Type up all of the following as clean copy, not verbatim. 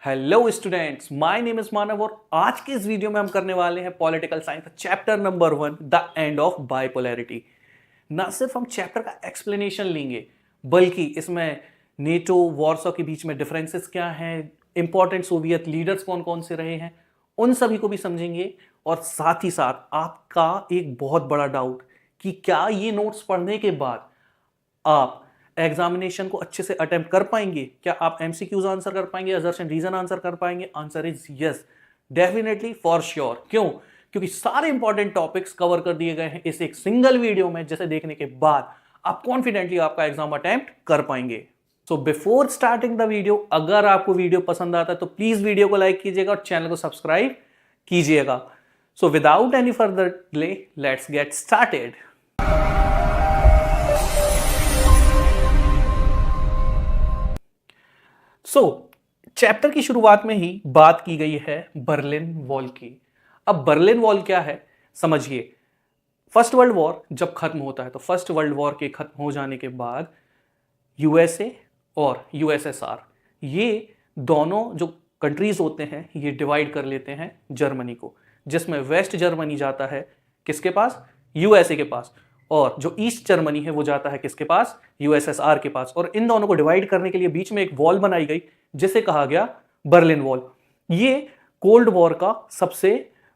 Hello students, my name is Manav और आज के इस वीडियो में हम करने वाले हैं political science chapter number 1 the end of bipolarity. ना सिर्फ हम चैप्टर का एक्सप्लेनेशन लेंगे बल्कि इसमें नेटो वॉर्सो के बीच में डिफरेंसेस क्या हैं, इंपॉर्टेंट सोवियत लीडर्स कौन कौन से रहे हैं, उन सभी को भी समझेंगे। और साथ ही साथ आपका एक बहुत बड़ा डाउट कि क्या ये नोट्स पढ़ने के बाद आप एग्जामिनेशन को अच्छे से अटेम्प्ट कर पाएंगे, क्या आप एमसीक्यूज आंसर कर पाएंगे, असर्शन रीजन आंसर कर पाएंगे? Answer is yes, definitely, for sure. क्यों? क्योंकि सारे इंपॉर्टेंट टॉपिक्स कवर कर दिए गए हैं इस एक सिंगल वीडियो में, जैसे देखने के बाद आप कॉन्फिडेंटली आपका एग्जाम अटेम्प्ट कर पाएंगे। So before starting the video, अगर आपको वीडियो पसंद आता है तो प्लीज वीडियो को लाइक कीजिएगा और चैनल को सब्सक्राइब कीजिएगा। So without any further delay, let's get started. Chapter की शुरुआत में ही बात की गई है बर्लिन वॉल की। अब बर्लिन वॉल क्या है समझिए। फर्स्ट वर्ल्ड वॉर जब खत्म होता है तो फर्स्ट वर्ल्ड वॉर के खत्म हो जाने के बाद यूएसए और यूएसएसआर, ये दोनों जो कंट्रीज होते हैं ये डिवाइड कर लेते हैं जर्मनी को, जिसमें वेस्ट जर्मनी जाता है किसके पास? यूएसए के पास, और जो ईस्ट जर्मनी है वो जाता है किसके पास? यूएसएसआर के पास। और इन दोनों को डिवाइड करने के लिए बीच में एक वॉल बनाई गई जिसे कहा गया बर्लिन वॉल। ये कोल्ड वॉर का सबसे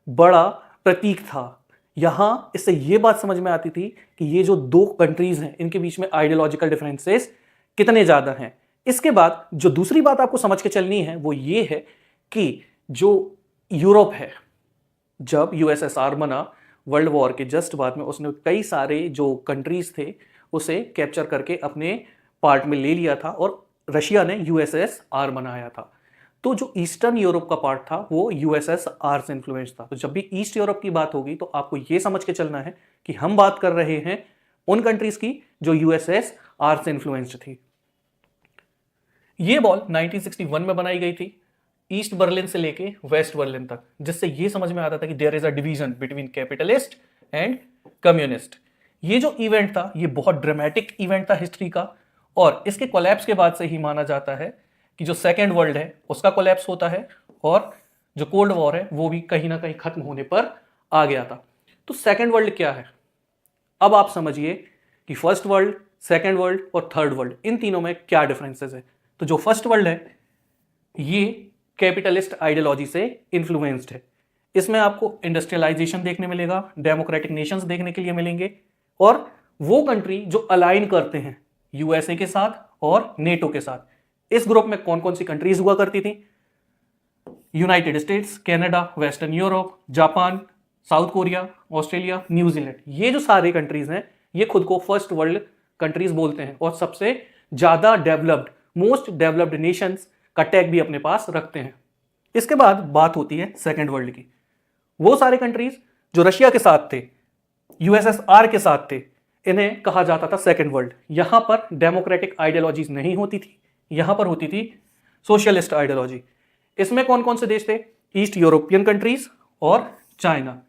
बड़ा प्रतीक था। यहां इससे ये बात समझ में आती थी कि ये जो दो कंट्रीज हैं इनके बीच में आइडियोलॉजिकल डिफरेंसेस कितने ज्यादा हैं। इसके बाद जो दूसरी बात आपको समझ के चलनी है वो ये है कि जो यूरोप है, जब यूएसएसआर बना वर्ल्ड वॉर के जस्ट बाद में, उसने कई सारे जो कंट्रीज थे उसे कैप्चर करके अपने पार्ट में ले लिया था और रशिया ने यूएसएसआर बनाया था। तो जो ईस्टर्न यूरोप का पार्ट था वो यूएसएसआर से इन्फ्लुएंस था। तो जब भी ईस्ट यूरोप की बात होगी तो आपको यह समझ के चलना है कि हम बात कर रहे हैं उन कंट्रीज की जो यूएसएसआर से इन्फ्लुएंस्ड थी। यह बॉल 1961 में बनाई गई थी, ईस्ट बर्लिन से लेके वेस्ट बर्लिन तक, जिससे यह समझ में आता था कि there is a division between capitalist and communist. ये जो इवेंट था ये बहुत ड्रामेटिक इवेंट था हिस्ट्री का, और इसके कोलैप्स के बाद से ही माना जाता है कि जो सेकेंड वर्ल्ड है उसका कोलैप्स होता है और जो कोल्ड वॉर है वो भी कहीं ना कहीं खत्म होने पर आ गया था। तो सेकेंड वर्ल्ड क्या है? अब आप समझिए कि फर्स्ट वर्ल्ड, सेकेंड वर्ल्ड और थर्ड वर्ल्ड, इन तीनों में क्या डिफरेंसेस है। तो जो फर्स्ट वर्ल्ड है ये कैपिटलिस्ट आइडियोलॉजी से इन्फ्लुएंस्ड है। इसमें आपको इंडस्ट्रियलाइजेशन देखने मिलेगा, डेमोक्रेटिक नेशंस देखने के लिए मिलेंगे, और वो कंट्री जो अलाइन करते हैं यूएसए के साथ और नेटो के साथ। इस ग्रुप में कौन कौन सी कंट्रीज हुआ करती थी? United states, Canada, western Europe, Japan, south Korea, Australia, New Zealand. ये जो सारे कंट्रीज हैं ये खुद को फर्स्ट वर्ल्ड कंट्रीज बोलते हैं और सबसे ज्यादा डेवलप्ड, मोस्ट डेवलप्ड नेशंस का टैग भी अपने पास रखते हैं। इसके बाद बात होती है सेकेंड वर्ल्ड की। वो सारे कंट्रीज जो रशिया के साथ थे, यूएसएसआर के साथ थे, इन्हें कहा जाता था सेकेंड वर्ल्ड। यहां पर डेमोक्रेटिक आइडियोलॉजीज नहीं होती थी, यहां पर होती थी सोशलिस्ट आइडियोलॉजी। इसमें कौन कौन से देश थे? ईस्ट यूरोपियन कंट्रीज और चाइना।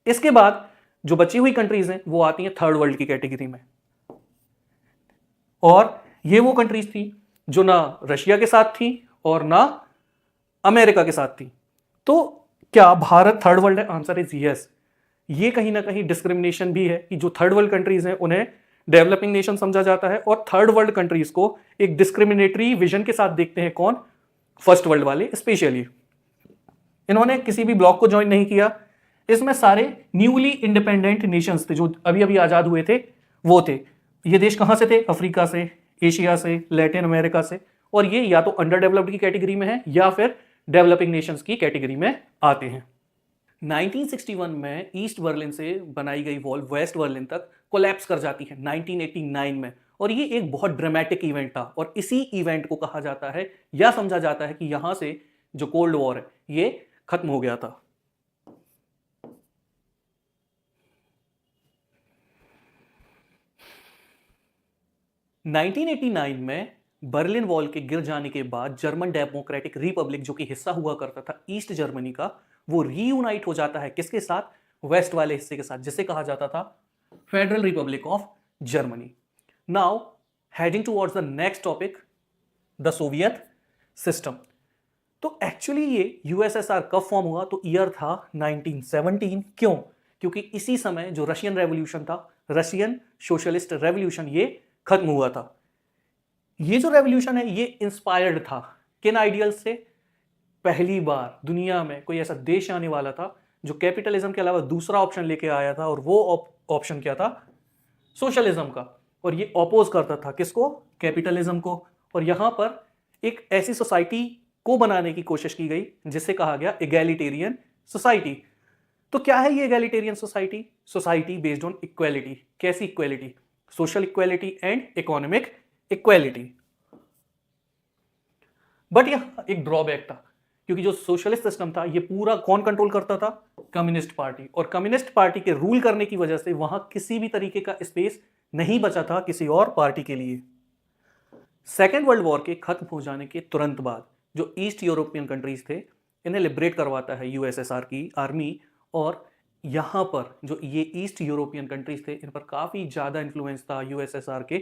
इसके बाद जो बची हुई कंट्रीज हैं वो आती हैं थर्ड वर्ल्ड की कैटेगरी में, और ये वो कंट्रीज थी जो ना रशिया के साथ थी और ना अमेरिका के साथ थी। तो क्या भारत थर्ड वर्ल्ड है? Answer is yes. ये कहीं ना कहीं डिस्क्रिमिनेशन भी है कि जो थर्ड वर्ल्ड कंट्रीज हैं उन्हें डेवलपिंग नेशन समझा जाता है और थर्ड वर्ल्ड कंट्रीज को एक डिस्क्रिमिनेटरी विजन के साथ देखते हैं। कौन? फर्स्ट वर्ल्ड वाले स्पेशली। इन्होंने किसी भी ब्लॉक को ज्वाइन नहीं किया। इसमें सारे न्यूली इंडिपेंडेंट नेशंस थे जो अभी अभी आजाद हुए थे, वो थे। ये देश कहां से थे? अफ्रीका से, एशिया से, लैटिन अमेरिका से, और ये या तो अंडर डेवलप्ड की कैटेगरी में है या फिर डेवलपिंग नेशंस की कैटेगरी में आते हैं। 1961 में ईस्ट बर्लिन से बनाई गई वॉल वेस्ट बर्लिन तक कोलैप्स कर जाती है 1989 में, और ये एक बहुत ड्रामेटिक इवेंट था। और इसी इवेंट को कहा जाता है या समझा जाता है कि यहां से जो कोल्ड वॉर है ये खत्म हो गया था। (1989) में बर्लिन वॉल के गिर जाने के बाद जर्मन डेमोक्रेटिक रिपब्लिक, जो कि हिस्सा हुआ करता था ईस्ट जर्मनी का, वो रीयूनाइट हो जाता है किसके साथ? वेस्ट वाले हिस्से के साथ, जिसे कहा जाता था federal Republic of Germany. Now heading towards the next topic, the Soviet system. तो एक्चुअली ये यूएसएसआर कब फॉर्म हुआ, तो ईयर था 1917। क्यों? क्योंकि इसी समय जो रशियन रेवोल्यूशन था, रशियन सोशलिस्ट रेवोल्यूशन, ये खत्म हुआ था। ये जो रेवोल्यूशन है ये इंस्पायर्ड था किन आइडियल्स से? पहली बार दुनिया में कोई ऐसा देश आने वाला था जो कैपिटलिज्म के अलावा दूसरा ऑप्शन लेके आया था, और वो ऑप्शन क्या था? सोशलिज्म का। और ये ऑपोज करता था किसको? कैपिटलिज्म को। और यहां पर एक ऐसी सोसाइटी को बनाने की कोशिश की गई जिसे कहा गया एगैलिटेरियन सोसाइटी। तो क्या है ये egalitarian society? Society based on equality. कैसी equality? Social equality and economic equality. But यहां एक ड्रॉबैक था, क्योंकि जो सोशलिस्ट सिस्टम था ये पूरा कौन कंट्रोल करता था? Communist party. और कम्युनिस्ट पार्टी के रूल करने की वजह से वहां किसी भी तरीके का स्पेस नहीं बचा था किसी और पार्टी के लिए। सेकेंड वर्ल्ड वॉर के खत्म हो जाने के तुरंत बाद जो ईस्ट यूरोपियन कंट्रीज थे, इन्हें लिबरेट करवाता है यूएसएसआर की आर्मी। और यहां पर जो ये ईस्ट यूरोपियन कंट्रीज थे, इन पर काफी ज्यादा इंफ्लुएंस था यूएसएसआर के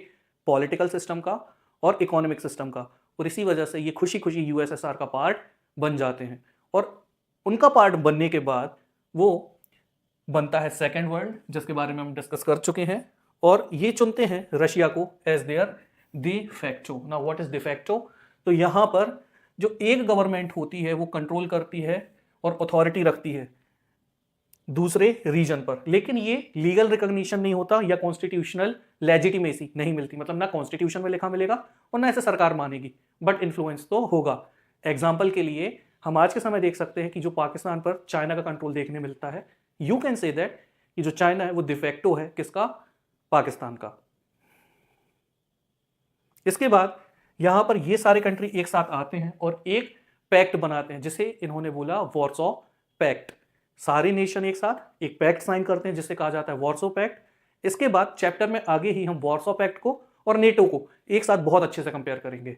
पॉलिटिकल सिस्टम का और इकोनॉमिक सिस्टम का। और इसी वजह से ये खुशी खुशी यूएसएसआर का पार्ट बन जाते हैं। और उनका पार्ट बनने के बाद वो बनता है सेकेंड वर्ल्ड, जिसके बारे में हम डिस्कस कर चुके हैं। और ये चुनते हैं रशिया को as their de facto. Now what is de facto? तो यहां पर जो एक गवर्नमेंट होती है वो कंट्रोल करती है और अथॉरिटी रखती है दूसरे रीजन पर, लेकिन ये लीगल रिकॉग्निशन नहीं होता या कॉन्स्टिट्यूशनल लेजिटिमेसी नहीं मिलती। मतलब ना कॉन्स्टिट्यूशन में लिखा मिलेगा और ना ऐसे सरकार मानेगी, बट इन्फ्लुएंस तो होगा। एग्जाम्पल के लिए हम आज के समय देख सकते हैं कि जो पाकिस्तान पर चाइना का कंट्रोल देखने मिलता है, यू कैन से दैट कि जो चाइना है वो डिफेक्टो है किसका? पाकिस्तान का। इसके बाद यहां पर ये सारे कंट्री एक साथ आते हैं और एक पैक्ट बनाते हैं जिसे इन्होंने बोला वॉर्सो पैक्ट। सारे नेशन एक साथ एक पैक्ट साइन करते हैं जिसे कहा जाता है वॉर्सो पैक्ट। इसके बाद चैप्टर में आगे ही हम वॉर्सो पैक्ट को और नेटो को एक साथ बहुत अच्छे से कंपेयर करेंगे।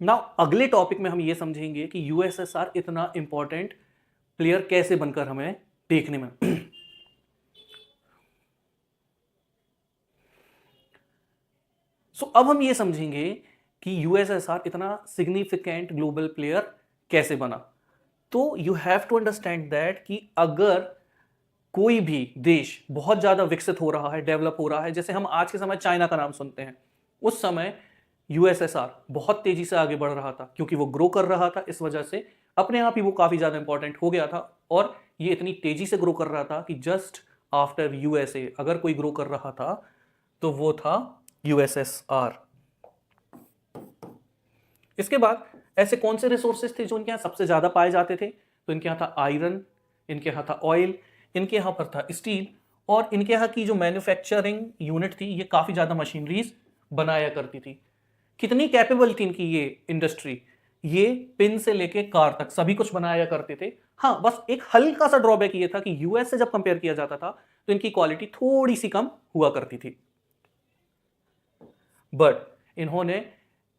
नाउ अगले टॉपिक में हम ये समझेंगे कि यूएसएसआर इतना इंपॉर्टेंट प्लेयर कैसे बनकर हमें देखने में अब हम ये समझेंगे कि यूएसएसआर इतना सिग्निफिकेंट ग्लोबल प्लेयर कैसे बना। तो you have to understand that कि अगर कोई भी देश बहुत ज्यादा विकसित हो रहा है, डेवलप हो रहा है, जैसे हम आज के समय चाइना का नाम सुनते हैं, उस समय यूएसएसआर बहुत तेजी से आगे बढ़ रहा था क्योंकि वो ग्रो कर रहा था। इस वजह से अपने आप ही वो काफी ज्यादा इंपॉर्टेंट हो गया था। और ये इतनी तेजी से ग्रो कर रहा था कि जस्ट आफ्टर यूएसए अगर कोई ग्रो कर रहा था तो वो था यूएसएसआर। इसके बाद ऐसे कौन से रिसोर्सेज थे जो इनके यहां सबसे ज्यादा पाए जाते थे? तो इनके यहां था आयरन, इनके यहां था ऑयल, इनके यहां पर था स्टील, और इनके यहां की जो मैन्युफैक्चरिंग यूनिट थी ये काफी ज्यादा मशीनरीज बनाया करती थी। कितनी कैपेबल थी इनकी ये इंडस्ट्री? ये पिन से लेके कार तक सभी कुछ बनाया करते थे। हाँ, बस एक हल्का सा ड्रॉबैक ये था कि यूएस से जब कंपेयर किया जाता था तो इनकी क्वालिटी थोड़ी सी कम हुआ करती थी। बट इन्होंने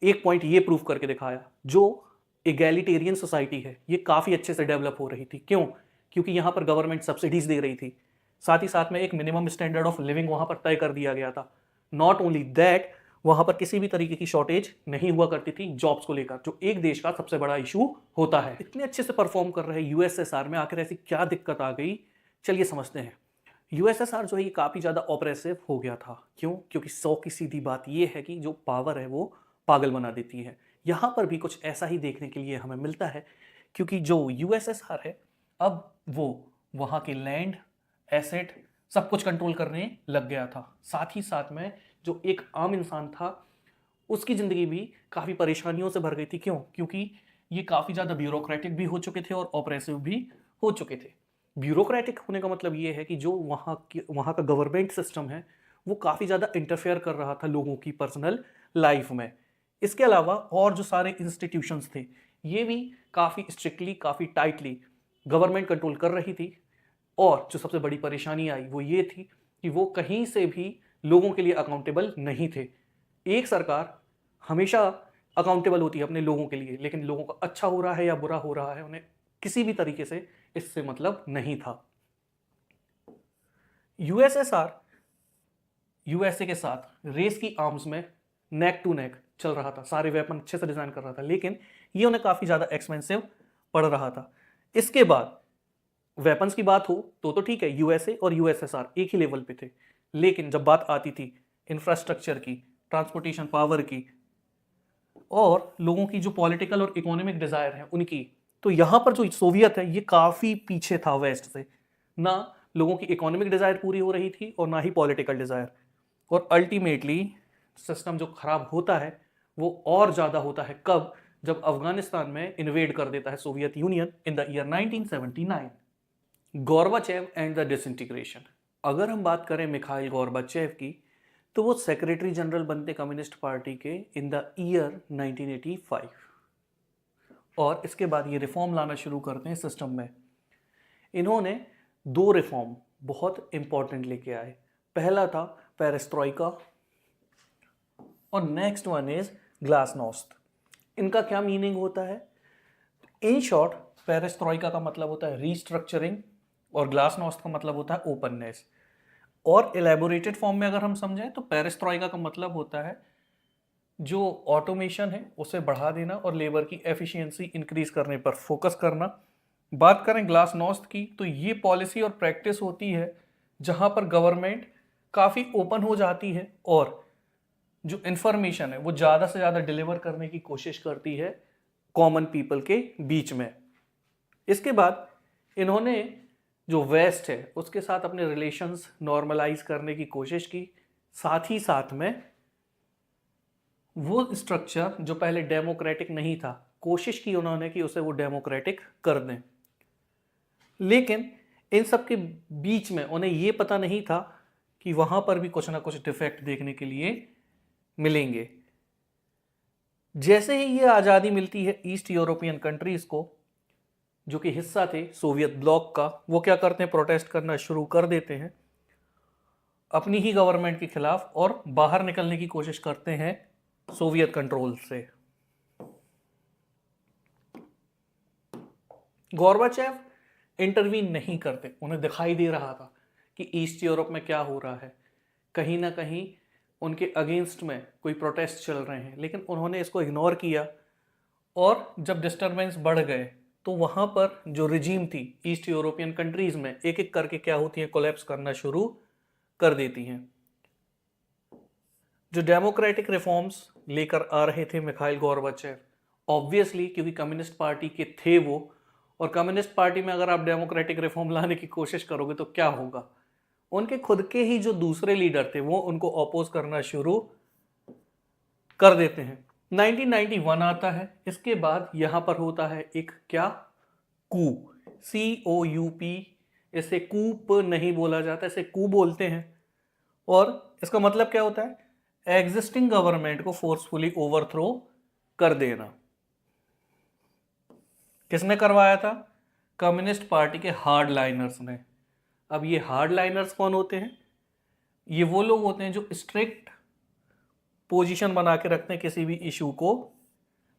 एक पॉइंट ये प्रूव करके दिखाया, जो एगैलिटेरियन सोसाइटी है ये काफी अच्छे से डेवलप हो रही थी। क्यों? क्योंकि यहां पर गवर्नमेंट सब्सिडीज दे रही थी, साथ ही साथ में एक मिनिमम स्टैंडर्ड ऑफ लिविंग वहां पर तय कर दिया गया था। नॉट ओनली दैट, वहां पर किसी भी तरीके की शॉर्टेज नहीं हुआ करती थी जॉब्स को लेकर, जो एक देश का सबसे बड़ा इशू होता है। इतने अच्छे से परफॉर्म कर रहे यूएसएसआर में आखिर ऐसी क्या दिक्कत आ गई, चलिए समझते हैं। यूएसएसआर जो है ये काफी ज्यादा ऑपरेसिव हो गया था। क्यों? क्योंकि 100 की सीधी बात ये है कि जो पावर है वो पागल बना देती है। यहां पर भी कुछ ऐसा ही देखने के लिए हमें मिलता है, क्योंकि जो यूएसएसआर है अब वो वहां के लैंड, एसेट सब कुछ कंट्रोल करने लग गया था। साथ ही साथ में जो एक आम इंसान था उसकी जिंदगी भी काफी परेशानियों से भर गई थी। क्यों? क्योंकि ये काफी ज्यादा ब्यूरोक्रेटिक भी हो चुके थे और ऑपरेसिव भी हो चुके थे। ब्यूरोक्रेटिक होने का मतलब ये है कि जो वहाँ का गवर्नमेंट सिस्टम है वो काफ़ी ज़्यादा इंटरफेयर कर रहा था लोगों की पर्सनल लाइफ में। इसके अलावा और जो सारे इंस्टीट्यूशंस थे ये भी काफ़ी स्ट्रिक्टली, काफ़ी टाइटली गवर्नमेंट कंट्रोल कर रही थी। और जो सबसे बड़ी परेशानी आई वो ये थी कि वो कहीं से भी लोगों के लिए अकाउंटेबल नहीं थे। एक सरकार हमेशा अकाउंटेबल होती है अपने लोगों के लिए, लेकिन लोगों का अच्छा हो रहा है या बुरा हो रहा है उन्हें किसी भी तरीके से इससे मतलब नहीं था। यूएसएसआर यूएसए के साथ रेस की आर्म्स में नेक टू नेक चल रहा था, सारे वेपन अच्छे से डिजाइन कर रहा था, लेकिन ये उन्हें काफ़ी ज़्यादा एक्सपेंसिव पड़ रहा था। इसके बाद वेपन्स की बात हो तो ठीक है, यूएसए और यूएसएसआर एक ही लेवल पे थे, लेकिन जब बात आती थी इंफ्रास्ट्रक्चर की, ट्रांसपोर्टेशन पावर की और लोगों की जो पॉलिटिकल और इकोनॉमिक डिजायर है उनकी, तो यहां पर जो सोवियत है ये काफ़ी पीछे था वेस्ट से। ना लोगों की इकोनॉमिक डिजायर पूरी हो रही थी और ना ही पॉलिटिकल डिजायर। और अल्टीमेटली सिस्टम जो खराब होता है वो और ज़्यादा होता है कब, जब अफगानिस्तान में इन्वेड कर देता है Soviet union in the year 1979। Gorbachev and the disintegration. अगर हम बात करें मिखाइल गोर्बाचेव की, तो वो सेक्रेटरी जनरल बनते कम्युनिस्ट पार्टी के इन द ईयर 1985 और इसके बाद ये रिफॉर्म लाना शुरू करते हैं सिस्टम में। इन्होंने 2 रिफॉर्म बहुत इंपॉर्टेंट लेके आए। पहला था पेरेस्ट्रोइका और नेक्स्ट वन इज ग्लासनोस्त। इनका क्या मीनिंग होता है? इन शॉर्ट, पेरेस्ट्रोइका का मतलब होता है रीस्ट्रक्चरिंग और ग्लासनोस्त का मतलब होता है ओपननेस। और एलेबोरेटेड फॉर्म में अगर हम समझें तो पेरेस्ट्रोइका का मतलब होता है जो ऑटोमेशन है उसे बढ़ा देना और लेबर की एफिशिएंसी इंक्रीज करने पर फोकस करना। बात करें ग्लासनोस्त की, तो ये पॉलिसी और प्रैक्टिस होती है जहां पर गवर्नमेंट काफ़ी ओपन हो जाती है और जो इंफॉर्मेशन है वो ज़्यादा से ज़्यादा डिलीवर करने की कोशिश करती है कॉमन पीपल के बीच में। इसके बाद इन्होंने जो वेस्ट है उसके साथ अपने रिलेशंस नॉर्मलाइज करने की कोशिश की। साथ ही साथ में वो स्ट्रक्चर जो पहले डेमोक्रेटिक नहीं था, कोशिश की उन्होंने कि उसे वो डेमोक्रेटिक कर दें। लेकिन इन सब के बीच में उन्हें ये पता नहीं था कि वहाँ पर भी कुछ ना कुछ डिफेक्ट देखने के लिए मिलेंगे। जैसे ही ये आज़ादी मिलती है ईस्ट यूरोपियन कंट्रीज़ को, जो कि हिस्सा थे सोवियत ब्लॉक का, वो क्या करते हैं, प्रोटेस्ट करना शुरू कर देते हैं अपनी ही गवर्नमेंट के खिलाफ और बाहर निकलने की कोशिश करते हैं सोवियत कंट्रोल से। गोर्बाचेव इंटरवीन नहीं करते। उन्हें दिखाई दे रहा था कि ईस्ट यूरोप में क्या हो रहा है, कहीं ना कहीं उनके अगेंस्ट में कोई प्रोटेस्ट चल रहे हैं, लेकिन उन्होंने इसको इग्नोर किया। और जब डिस्टर्बेंस बढ़ गए तो वहाँ पर जो रिजीम थी ईस्ट यूरोपियन कंट्रीज़ में एक एक करके क्या होती हैं, कोलैप्स करना शुरू कर देती हैं। जो डेमोक्रेटिक रिफॉर्म्स लेकर आ रहे थे मिखाइल गोर्बाचेव, ऑब्वियसली क्योंकि कम्युनिस्ट पार्टी के थे वो, और कम्युनिस्ट पार्टी में अगर आप डेमोक्रेटिक रिफॉर्म लाने की कोशिश करोगे तो क्या होगा, उनके खुद के ही जो दूसरे लीडर थे वो उनको अपोज करना शुरू कर देते हैं। 1991 आता है। इसके बाद यहां पर होता है एक क्या, कू, COUP। इसे कूप नहीं बोला जाता, इसे कू बोलते हैं। और इसका मतलब क्या होता है, एग्जिस्टिंग गवर्नमेंट को फोर्सफुली ओवरथ्रो कर देना। किसने करवाया था? कम्युनिस्ट पार्टी के हार्ड लाइनर्स ने। अब ये हार्ड लाइनर्स कौन होते हैं? ये वो लोग होते हैं जो स्ट्रिक्ट पोजीशन बना के रखते हैं किसी भी इशू को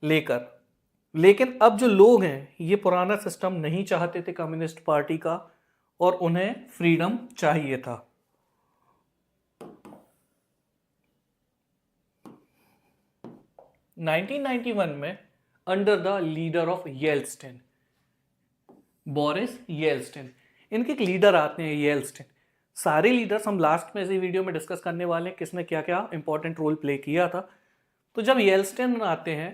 लेकर। लेकिन अब जो लोग हैं ये पुराना सिस्टम नहीं चाहते थे कम्युनिस्ट पार्टी का, और उन्हें फ्रीडम चाहिए था। नाइनटीन 1991 में under the leader of Yeltsin, Boris Yeltsin, इनके एक लीडर आते हैं येल्स्टिन। सारे लीडर्स हम लास्ट में इसी वीडियो में डिस्कस करने वाले हैं किसने क्या क्या इंपॉर्टेंट रोल प्ले किया था। तो जब येल्स्टिन आते हैं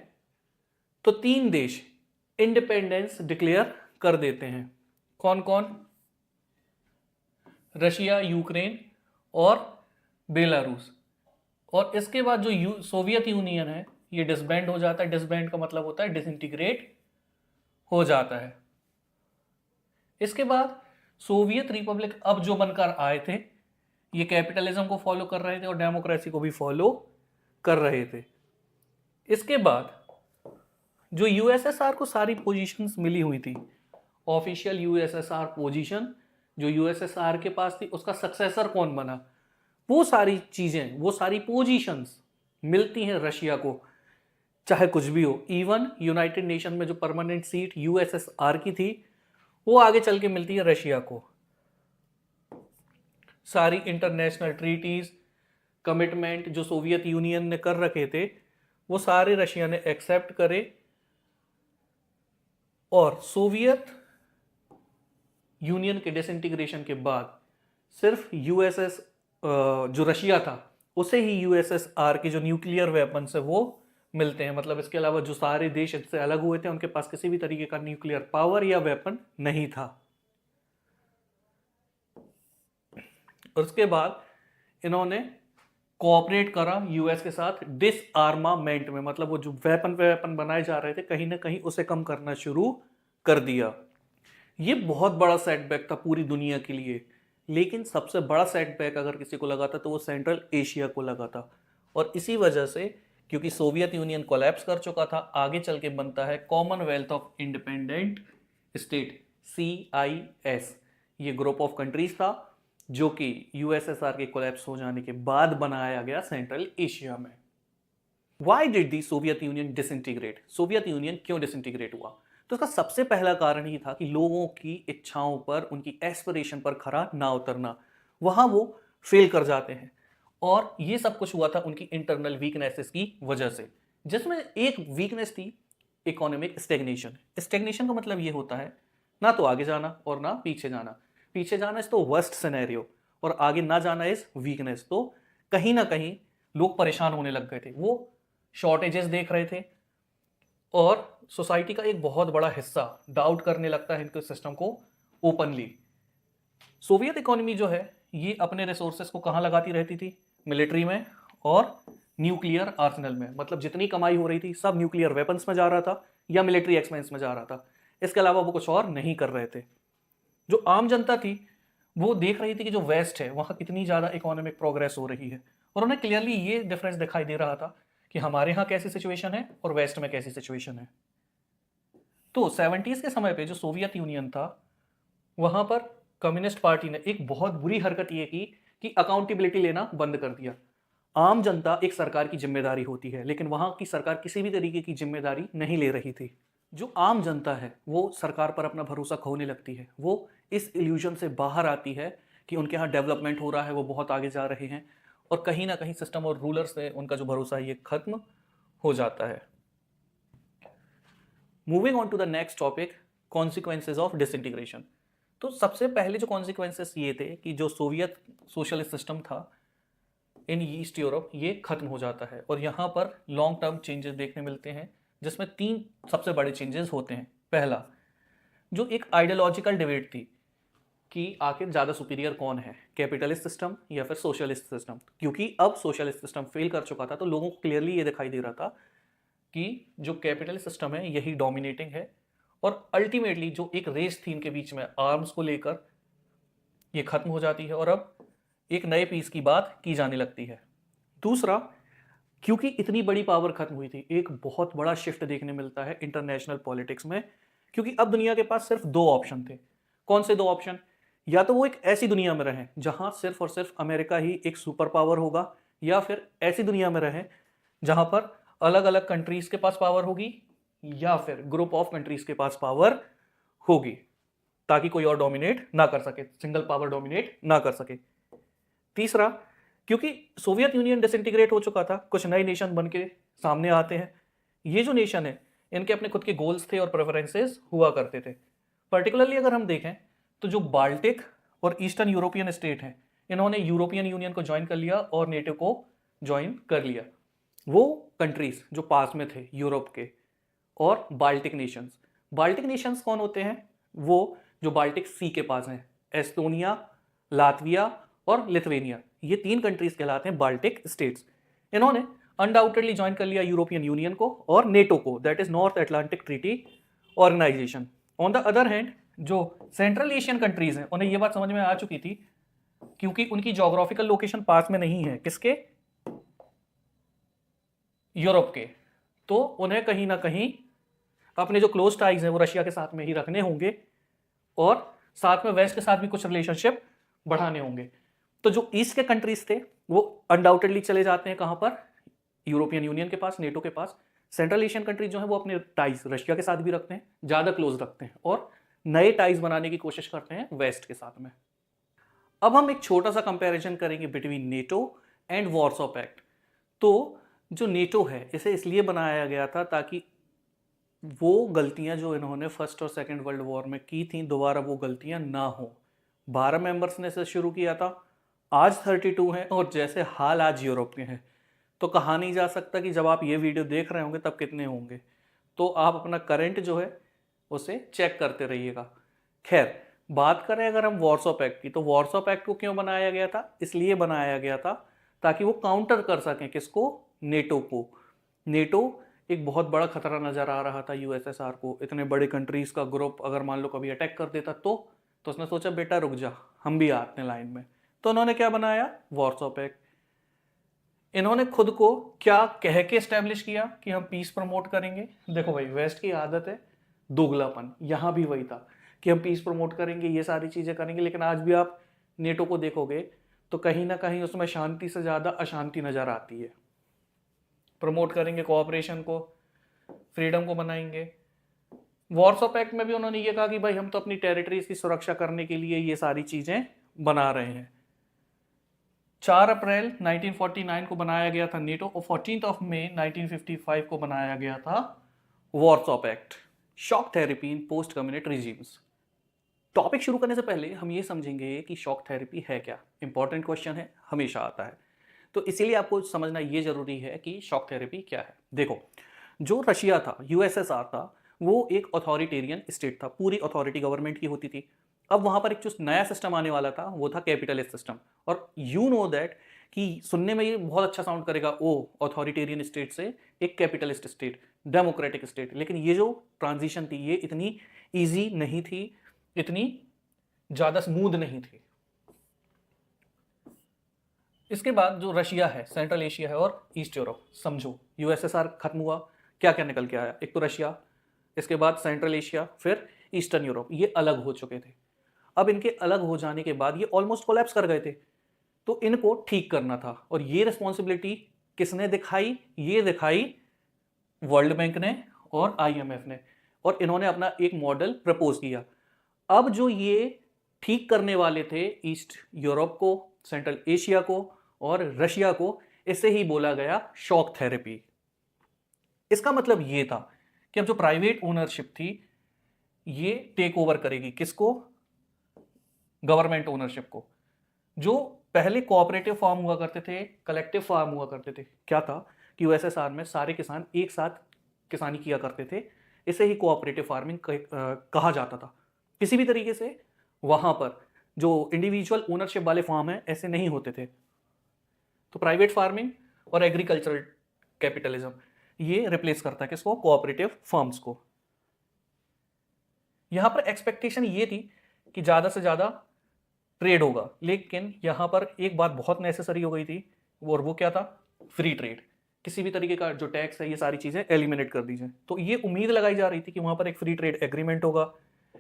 तो 3 देश इंडिपेंडेंस डिक्लेयर कर देते हैं। कौन कौन? रशिया, यूक्रेन और बेलारूस। और इसके बाद जो सोवियत यूनियन है ये डिसबैंड हो जाता है। डिसबैंड का मतलब होता है डिसइंटीग्रेट हो जाता है। इसके बाद सोवियत रिपब्लिक अब जो बनकर आए थे ये कैपिटलिज्म को फॉलो कर रहे थे और डेमोक्रेसी को भी फॉलो कर रहे थे। इसके बाद जो यूएसएसआर को सारी पोजीशंस मिली हुई थी, ऑफिशियल यूएसएसआर पोजीशन जो यूएसएसआर के पास थी, उसका सक्सेसर कौन बना, वो सारी चीजें, वो सारी पोजीशंस मिलती हैं रशिया को, चाहे कुछ भी हो। इवन यूनाइटेड नेशन में जो परमानेंट सीट यूएसएसआर की थी वो आगे चल के मिलती है रशिया को। सारी इंटरनेशनल ट्रीटीज, कमिटमेंट जो सोवियत यूनियन ने कर रखे थे वो सारे रशिया ने एक्सेप्ट करे और सोवियत यूनियन के डिसइंटीग्रेशन के बाद सिर्फ यूएसएस जो रशिया था उसे ही यूएसएसआर के जो न्यूक्लियर वेपन्स है वो मिलते हैं। मतलब इसके अलावा जो सारे देश इससे अलग हुए थे उनके पास किसी भी तरीके का न्यूक्लियर पावर या वेपन नहीं था। और उसके बाद इन्होंने कोऑपरेट करा यूएस के साथ डिसआर्मामेंट में, मतलब वो जो वेपन बनाए जा रहे थे कहीं ना कहीं उसे कम करना शुरू कर दिया। ये बहुत बड़ा सेटबैक था पूरी दुनिया के लिए, लेकिन सबसे बड़ा सेटबैक अगर किसी को लगा था तो वो सेंट्रल एशिया को लगा था। और इसी वजह से, क्योंकि सोवियत यूनियन कोलैप्स कर चुका था, आगे चल के बनता है Commonwealth of independent state CIS। ये ग्रुप ऑफ कंट्रीज था जो कि यूएसएसआर के कोलैप्स हो जाने के बाद बनाया गया सेंट्रल एशिया में। Why did the Soviet union disintegrate? Soviet union क्यों डिसइंटीग्रेट हुआ? तो इसका सबसे पहला कारण ही था कि लोगों की इच्छाओं पर, उनकी एस्पिरेशन पर खरा ना उतरना, वहां वो फेल कर जाते हैं। और ये सब कुछ हुआ था उनकी इंटरनल वीकनेसेस की वजह से, जिसमें एक वीकनेस थी इकोनॉमिक स्टेग्नेशन। स्टेग्नेशन का मतलब ये होता है ना तो आगे जाना और ना पीछे जाना। पीछे जाना इज तो वर्स्ट सिनेरियो और आगे ना जाना इज वीकनेस। तो कहीं ना कहीं लोग परेशान होने लग गए थे, वो शॉर्टेजेस देख रहे थे और सोसाइटी का एक बहुत बड़ा हिस्सा डाउट करने लगता है इनके सिस्टम को ओपनली। सोवियत इकोनॉमी जो है ये अपने रिसोर्सेस को कहाँ लगाती रहती थी? मिलिट्री में और न्यूक्लियर आर्सेनल में। मतलब जितनी कमाई हो रही थी सब न्यूक्लियर वेपन्स में जा रहा था या मिलिट्री एक्सपेंस में जा रहा था। इसके अलावा वो कुछ और नहीं कर रहे थे। जो आम जनता थी वो देख रही थी कि जो वेस्ट है वहाँ कितनी ज़्यादा इकोनॉमिक प्रोग्रेस हो रही है, और उन्हें क्लियरली ये डिफरेंस दिखाई दे रहा था कि हमारे यहाँ कैसी सिचुएशन है और वेस्ट में कैसी सिचुएशन है। तो 70s के समय पे जो सोवियत यूनियन था वहाँ पर कम्युनिस्ट पार्टी ने एक बहुत बुरी हरकत ये की कि अकाउंटेबिलिटी लेना बंद कर दिया। आम जनता एक सरकार की जिम्मेदारी होती है, लेकिन वहाँ की सरकार किसी भी तरीके की जिम्मेदारी नहीं ले रही थी। जो आम जनता है वो सरकार पर अपना भरोसा खोने लगती है, वो इस इल्यूजन से बाहर आती है कि उनके यहाँ डेवलपमेंट हो रहा है, वो बहुत आगे जा रहे हैं, और कहीं ना कहीं सिस्टम और रूलर से उनका जो भरोसा है ये खत्म हो जाता है। Moving on to the next topic, consequences of disintegration. तो सबसे पहले जो कॉन्सिक्वेंसेस ये थे कि जो सोवियत सोशलिस्ट सिस्टम था इन ईस्ट यूरोप ये खत्म हो जाता है, और यहाँ पर लॉन्ग टर्म चेंजेस देखने मिलते हैं जिसमें 3 सबसे बड़े चेंजेस होते हैं। पहला, जो एक आइडियोलॉजिकल डिबेट थी कि आखिर ज़्यादा सुपीरियर कौन है, कैपिटलिस्ट सिस्टम या फिर सोशलिस्ट सिस्टम। क्योंकि अब सोशलिस्ट सिस्टम फेल कर चुका था तो लोगों को क्लियरली ये दिखाई दे रहा था कि जो कैपिटलिस्ट सिस्टम है यही डोमिनेटिंग है, और अल्टीमेटली जो एक रेस थी इनके बीच में आर्म्स को लेकर ये खत्म हो जाती है और अब एक नए पीस की बात की जाने लगती है। दूसरा, क्योंकि इतनी बड़ी पावर खत्म हुई थी, एक बहुत बड़ा शिफ्ट देखने मिलता है इंटरनेशनल पॉलिटिक्स में, क्योंकि अब दुनिया के पास सिर्फ 2 ऑप्शन थे। कौन से 2 ऑप्शन? या तो वो एक ऐसी दुनिया में रहें जहां सिर्फ और सिर्फ अमेरिका ही एक सुपर पावर होगा, या फिर ऐसी दुनिया में रहें जहां पर अलग अलग कंट्रीज के पास पावर होगी या फिर ग्रुप ऑफ कंट्रीज के पास पावर होगी, ताकि कोई और डोमिनेट ना कर सके, सिंगल पावर डोमिनेट ना कर सके। तीसरा, क्योंकि सोवियत यूनियन डिसइंटीग्रेट हो चुका था, कुछ नए नेशन बन के सामने आते हैं। ये जो नेशन है इनके अपने खुद के गोल्स थे और प्रेफरेंसेस हुआ करते थे। पर्टिकुलरली अगर हम देखें तो जो बाल्टिक और ईस्टर्न यूरोपियन स्टेट हैं इन्होंने यूरोपियन यूनियन को ज्वाइन कर लिया और नेटो को ज्वाइन कर लिया। वो कंट्रीज जो पास में थे यूरोप के और बाल्टिक नेशंस। बाल्टिक नेशंस कौन होते हैं? वो जो बाल्टिक सी के पास हैं, एस्टोनिया, लातविया और लिथुआनिया, ये 3 कंट्रीज कहलाते हैं बाल्टिक स्टेट्स। इन्होंने अनडाउटेडली ज्वाइन कर लिया यूरोपियन यूनियन को और नेटो को, that is North Atlantic Treaty Organisation. On the other hand जो सेंट्रल एशियन कंट्रीज हैं उन्हें यह बात समझ में आ चुकी थी, क्योंकि उनकी जोग्राफिकल लोकेशन पास में नहीं है, किसके? यूरोप के, तो उन्हें कहीं ना कहीं अपने जो क्लोज टाइज हैं वो रशिया के साथ में ही रखने होंगे और साथ में वेस्ट के साथ भी कुछ रिलेशनशिप बढ़ाने होंगे। तो जो ईस्ट के कंट्रीज थे वो अनडाउटेडली चले जाते हैं कहां पर? यूरोपियन यूनियन के पास, नेटो के पास। सेंट्रल एशियन कंट्रीज जो है वो अपने टाइज रशिया के साथ भी रखते हैं, ज्यादा क्लोज रखते हैं और नए टाइज बनाने की कोशिश करते हैं वेस्ट के साथ में। अब हम एक छोटा सा कंपैरिजन करेंगे between NATO and Warsaw Pact. तो जो नेटो है इसे इसलिए बनाया गया था ताकि वो गलतियां जो इन्होंने फर्स्ट और सेकंड वर्ल्ड वॉर में की थी दोबारा वो गलतियां ना हो। 12 मेंबर्स ने इसे शुरू किया था, आज 32 हैं, और जैसे हाल आज यूरोप के हैं तो कहा नहीं जा सकता कि जब आप ये वीडियो देख रहे होंगे तब कितने होंगे। तो आप अपना करंट जो है उसे चेक करते रहिएगा। खैर, बात करें अगर हम वॉर्सो पैक्ट की, तो वॉर्सो पैक्ट को क्यों बनाया गया था? इसलिए बनाया गया था ताकि वो काउंटर कर सकें किसको? नेटो को। नेटो एक बहुत बड़ा खतरा नजर आ रहा था यूएसएसआर को। इतने बड़े कंट्रीज का ग्रुप अगर मान लो कभी अटैक कर देता तो उसने सोचा बेटा रुक जा, हम भी आते हैं लाइन में। तो उन्होंने क्या बनाया? Warsaw Pact. इन्होंने खुद को क्या कह के स्टैब्लिश किया कि हम पीस प्रमोट करेंगे? देखो भाई, वेस्ट की आदत है दोगलापन, यहां भी वही था कि हम पीस प्रमोट करेंगे, ये सारी चीजें करेंगे। लेकिन आज भी आप नेटो को देखोगे तो कहीं ना कहीं उसमें शांति से ज्यादा अशांति नजर आती है। प्रमोट करेंगे कोऑपरेशन को, फ्रीडम को बनाएंगे। वॉर्सो पैक्ट में भी उन्होंने ये कहा कि भाई हम तो अपनी टेरिटरीज की सुरक्षा करने के लिए ये सारी चीजें बना रहे हैं। 4 अप्रैल 1949 को बनाया गया था नेटो, और 14 ऑफ मई 1955 को बनाया गया था वॉर्सो पैक्ट। शॉक थेरेपी इन पोस्ट कम्युनिस्ट रिजीम्स। टॉपिक शुरू करने से पहले हम ये समझेंगे कि शॉक थेरेपी है क्या। इंपॉर्टेंट क्वेश्चन है, हमेशा आता है, तो इसीलिए आपको समझना ये जरूरी है कि शॉक थेरेपी क्या है। देखो, जो रशिया था, यूएसएसआर था, वो एक अथॉरिटेरियन स्टेट था, पूरी अथॉरिटी गवर्नमेंट की होती थी। अब वहां पर एक जो नया सिस्टम आने वाला था वो था कैपिटलिस्ट सिस्टम। और यू नो दैट कि सुनने में ये बहुत अच्छा साउंड करेगा, ओ अथॉरिटेरियन स्टेट से एक कैपिटलिस्ट स्टेट, डेमोक्रेटिक स्टेट। लेकिन ये जो ट्रांजिशन थी ये इतनी ईजी नहीं थी, इतनी ज्यादा स्मूथ नहीं थी। इसके बाद जो रशिया है, सेंट्रल एशिया है और ईस्ट यूरोप, समझो यूएसएसआर खत्म हुआ, क्या क्या निकल के आया? एक तो रशिया, इसके बाद सेंट्रल एशिया, फिर ईस्टर्न यूरोप, ये अलग हो चुके थे। अब इनके अलग हो जाने के बाद ये ऑलमोस्ट कोलैप्स कर गए थे, तो इनको ठीक करना था। और ये रिस्पॉन्सिबिलिटी किसने दिखाई? ये दिखाई वर्ल्ड बैंक ने और आईएमएफ ने, और इन्होंने अपना एक मॉडल प्रपोज किया। अब जो ये ठीक करने वाले थे ईस्ट यूरोप को, सेंट्रल एशिया को और रशिया को, इसे ही बोला गया शॉक थेरेपी। इसका मतलब ये था कि अब जो प्राइवेट ओनरशिप थी ये टेक ओवर करेगी किसको? गवर्नमेंट ओनरशिप को। जो पहले कोऑपरेटिव फार्म हुआ करते थे, कलेक्टिव फार्म हुआ करते थे, क्या था कि यूएसएसआर में सारे किसान एक साथ किसानी किया करते थे, इसे ही कोऑपरेटिव फार्मिंग कहा जाता था। किसी भी तरीके से वहां पर जो इंडिविजुअल ओनरशिप वाले फार्म है ऐसे नहीं होते थे। तो प्राइवेट फार्मिंग और एग्रीकल्चरल कैपिटलिज्म ये रिप्लेस करता है किसको? कोऑपरेटिव फर्म्स को। यहां पर एक्सपेक्टेशन ये थी कि ज्यादा से ज्यादा ट्रेड होगा, लेकिन यहां पर एक बात बहुत नेसेसरी हो गई थी, और वो क्या था? Free trade. किसी भी तरीके का जो टैक्स है ये सारी चीजें एलिमिनेट कर दीजिए। तो ये उम्मीद लगाई जा रही थी कि वहां पर एक फ्री ट्रेड एग्रीमेंट होगा,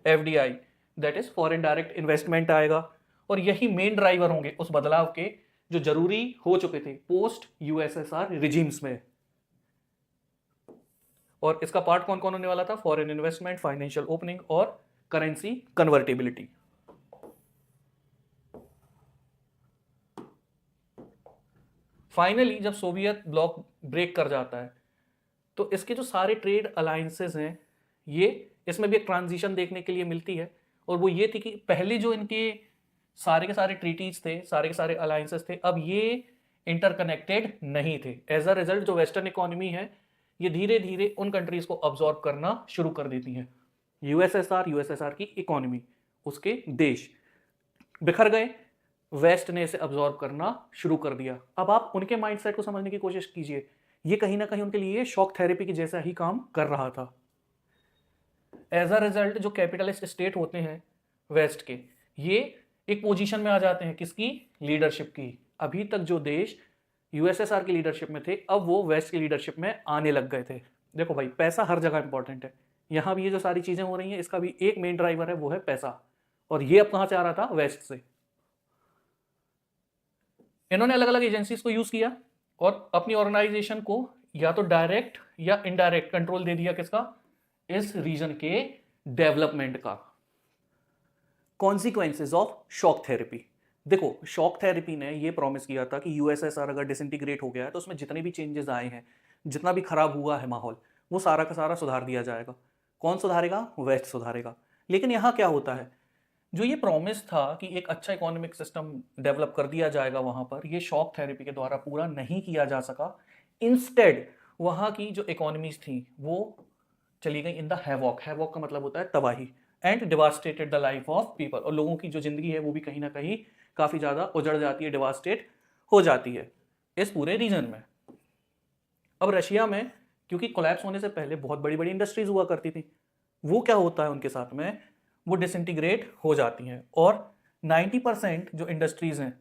FDI, that is foreign direct investment आएगा, और यही मेन ड्राइवर होंगे उस बदलाव के जो जरूरी हो चुके थे पोस्ट यूएसएसआर रिजीम्स में। और इसका पार्ट कौन कौन होने वाला था? फॉरेन इन्वेस्टमेंट, फाइनेंशियल ओपनिंग और करेंसी कन्वर्टेबिलिटी। फाइनली जब सोवियत ब्लॉक ब्रेक कर जाता है तो इसके जो सारे ट्रेड अलायंसेस हैं ये, इसमें भी एक ट्रांजिशन देखने के लिए मिलती है। और वो ये थी कि पहले जो इनके सारे के सारे ट्रीटीज थे, सारे के सारे अलायंसेस थे, अब ये इंटरकनेक्टेड नहीं थे। एज अ रिजल्ट जो वेस्टर्न इकोनॉमी है ये धीरे धीरे उन कंट्रीज को अब्सॉर्ब करना शुरू कर देती हैं। यूएसएसआर की इकोनॉमी, उसके देश बिखर गए, वेस्ट ने इसे अब्सॉर्ब करना शुरू कर दिया। अब आप उनके माइंडसेट को समझने की कोशिश कीजिए, ये कहीं ना कहीं उनके लिए शॉक थेरेपी की जैसा ही काम कर रहा था। एज अ रिजल्ट जो कैपिटलिस्ट स्टेट होते हैं वेस्ट के, ये एक पोजीशन में आ जाते हैं किसकी? लीडरशिप की। अभी तक जो देश यूएसएसआर की लीडरशिप में थे अब वो वेस्ट की लीडरशिप में आने लग गए थे। देखो भाई, पैसा हर जगह इंपॉर्टेंट है, यहां भी ये जो सारी चीजें हो रही हैं इसका भी एक मेन ड्राइवर है, वो है पैसा। और ये अब कहां से आ रहा था? वेस्ट से। इन्होंने अलग अलग एजेंसीज को यूज किया और अपनी ऑर्गेनाइजेशन को या तो डायरेक्ट या इनडायरेक्ट कंट्रोल दे दिया किसका? इस रीजन के डेवलपमेंट का। Consequences of shock therapy. देखो, शॉक थेरेपी ने ये प्रॉमिस किया था कि यूएसएसआर अगर डिसइंटीग्रेट हो गया है तो उसमें जितने भी चेंजेस आए हैं, जितना भी खराब हुआ है माहौल, वो सारा का सारा सुधार दिया जाएगा। कौन सुधारेगा? वेस्ट सुधारेगा। लेकिन यहाँ क्या होता है, जो ये प्रॉमिस था कि एक अच्छा इकोनॉमिक सिस्टम डेवलप कर दिया जाएगा वहां पर, ये शॉक थेरेपी के द्वारा पूरा नहीं किया जा सका। इंस्टेड वहां की जो इकोनॉमीज थी वो चली गई इन द हैवॉक। हैवॉक का मतलब होता है तबाही, and devastated the life of people, और लोगों की जो जिंदगी है वो भी कहीं ना कहीं काफी ज्यादा उजड़ जाती है, डिवास्टेट हो जाती है इस पूरे रीजन में। अब रशिया में क्योंकि कोलैप्स होने से पहले बहुत बड़ी बड़ी इंडस्ट्रीज हुआ करती थी, वो क्या होता है उनके साथ में, वो डिसइंटीग्रेट हो जाती हैं, और 90% जो इंडस्ट्रीज हैं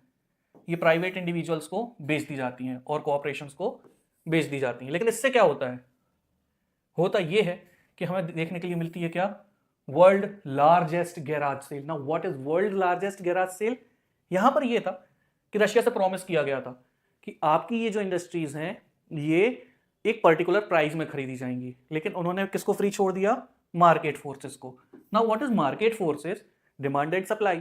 ये प्राइवेट इंडिविजुअल्स को बेच दी जाती हैं और कॉरपोरेशंस को बेच दी जाती हैं। लेकिन इससे क्या होता है, होता ये है कि हमें देखने के लिए मिलती है क्या, वर्ल्ड लार्जेस्ट गैराज सेल। ना what is world largest garage sale? यहां पर ये था कि रशिया से प्रॉमिस किया गया था कि आपकी ये जो इंडस्ट्रीज हैं ये एक पर्टिकुलर प्राइस में खरीदी जाएंगी, लेकिन उन्होंने किसको फ्री छोड़ दिया? मार्केट फोर्सेस को। Now what is market forces? Demand and supply.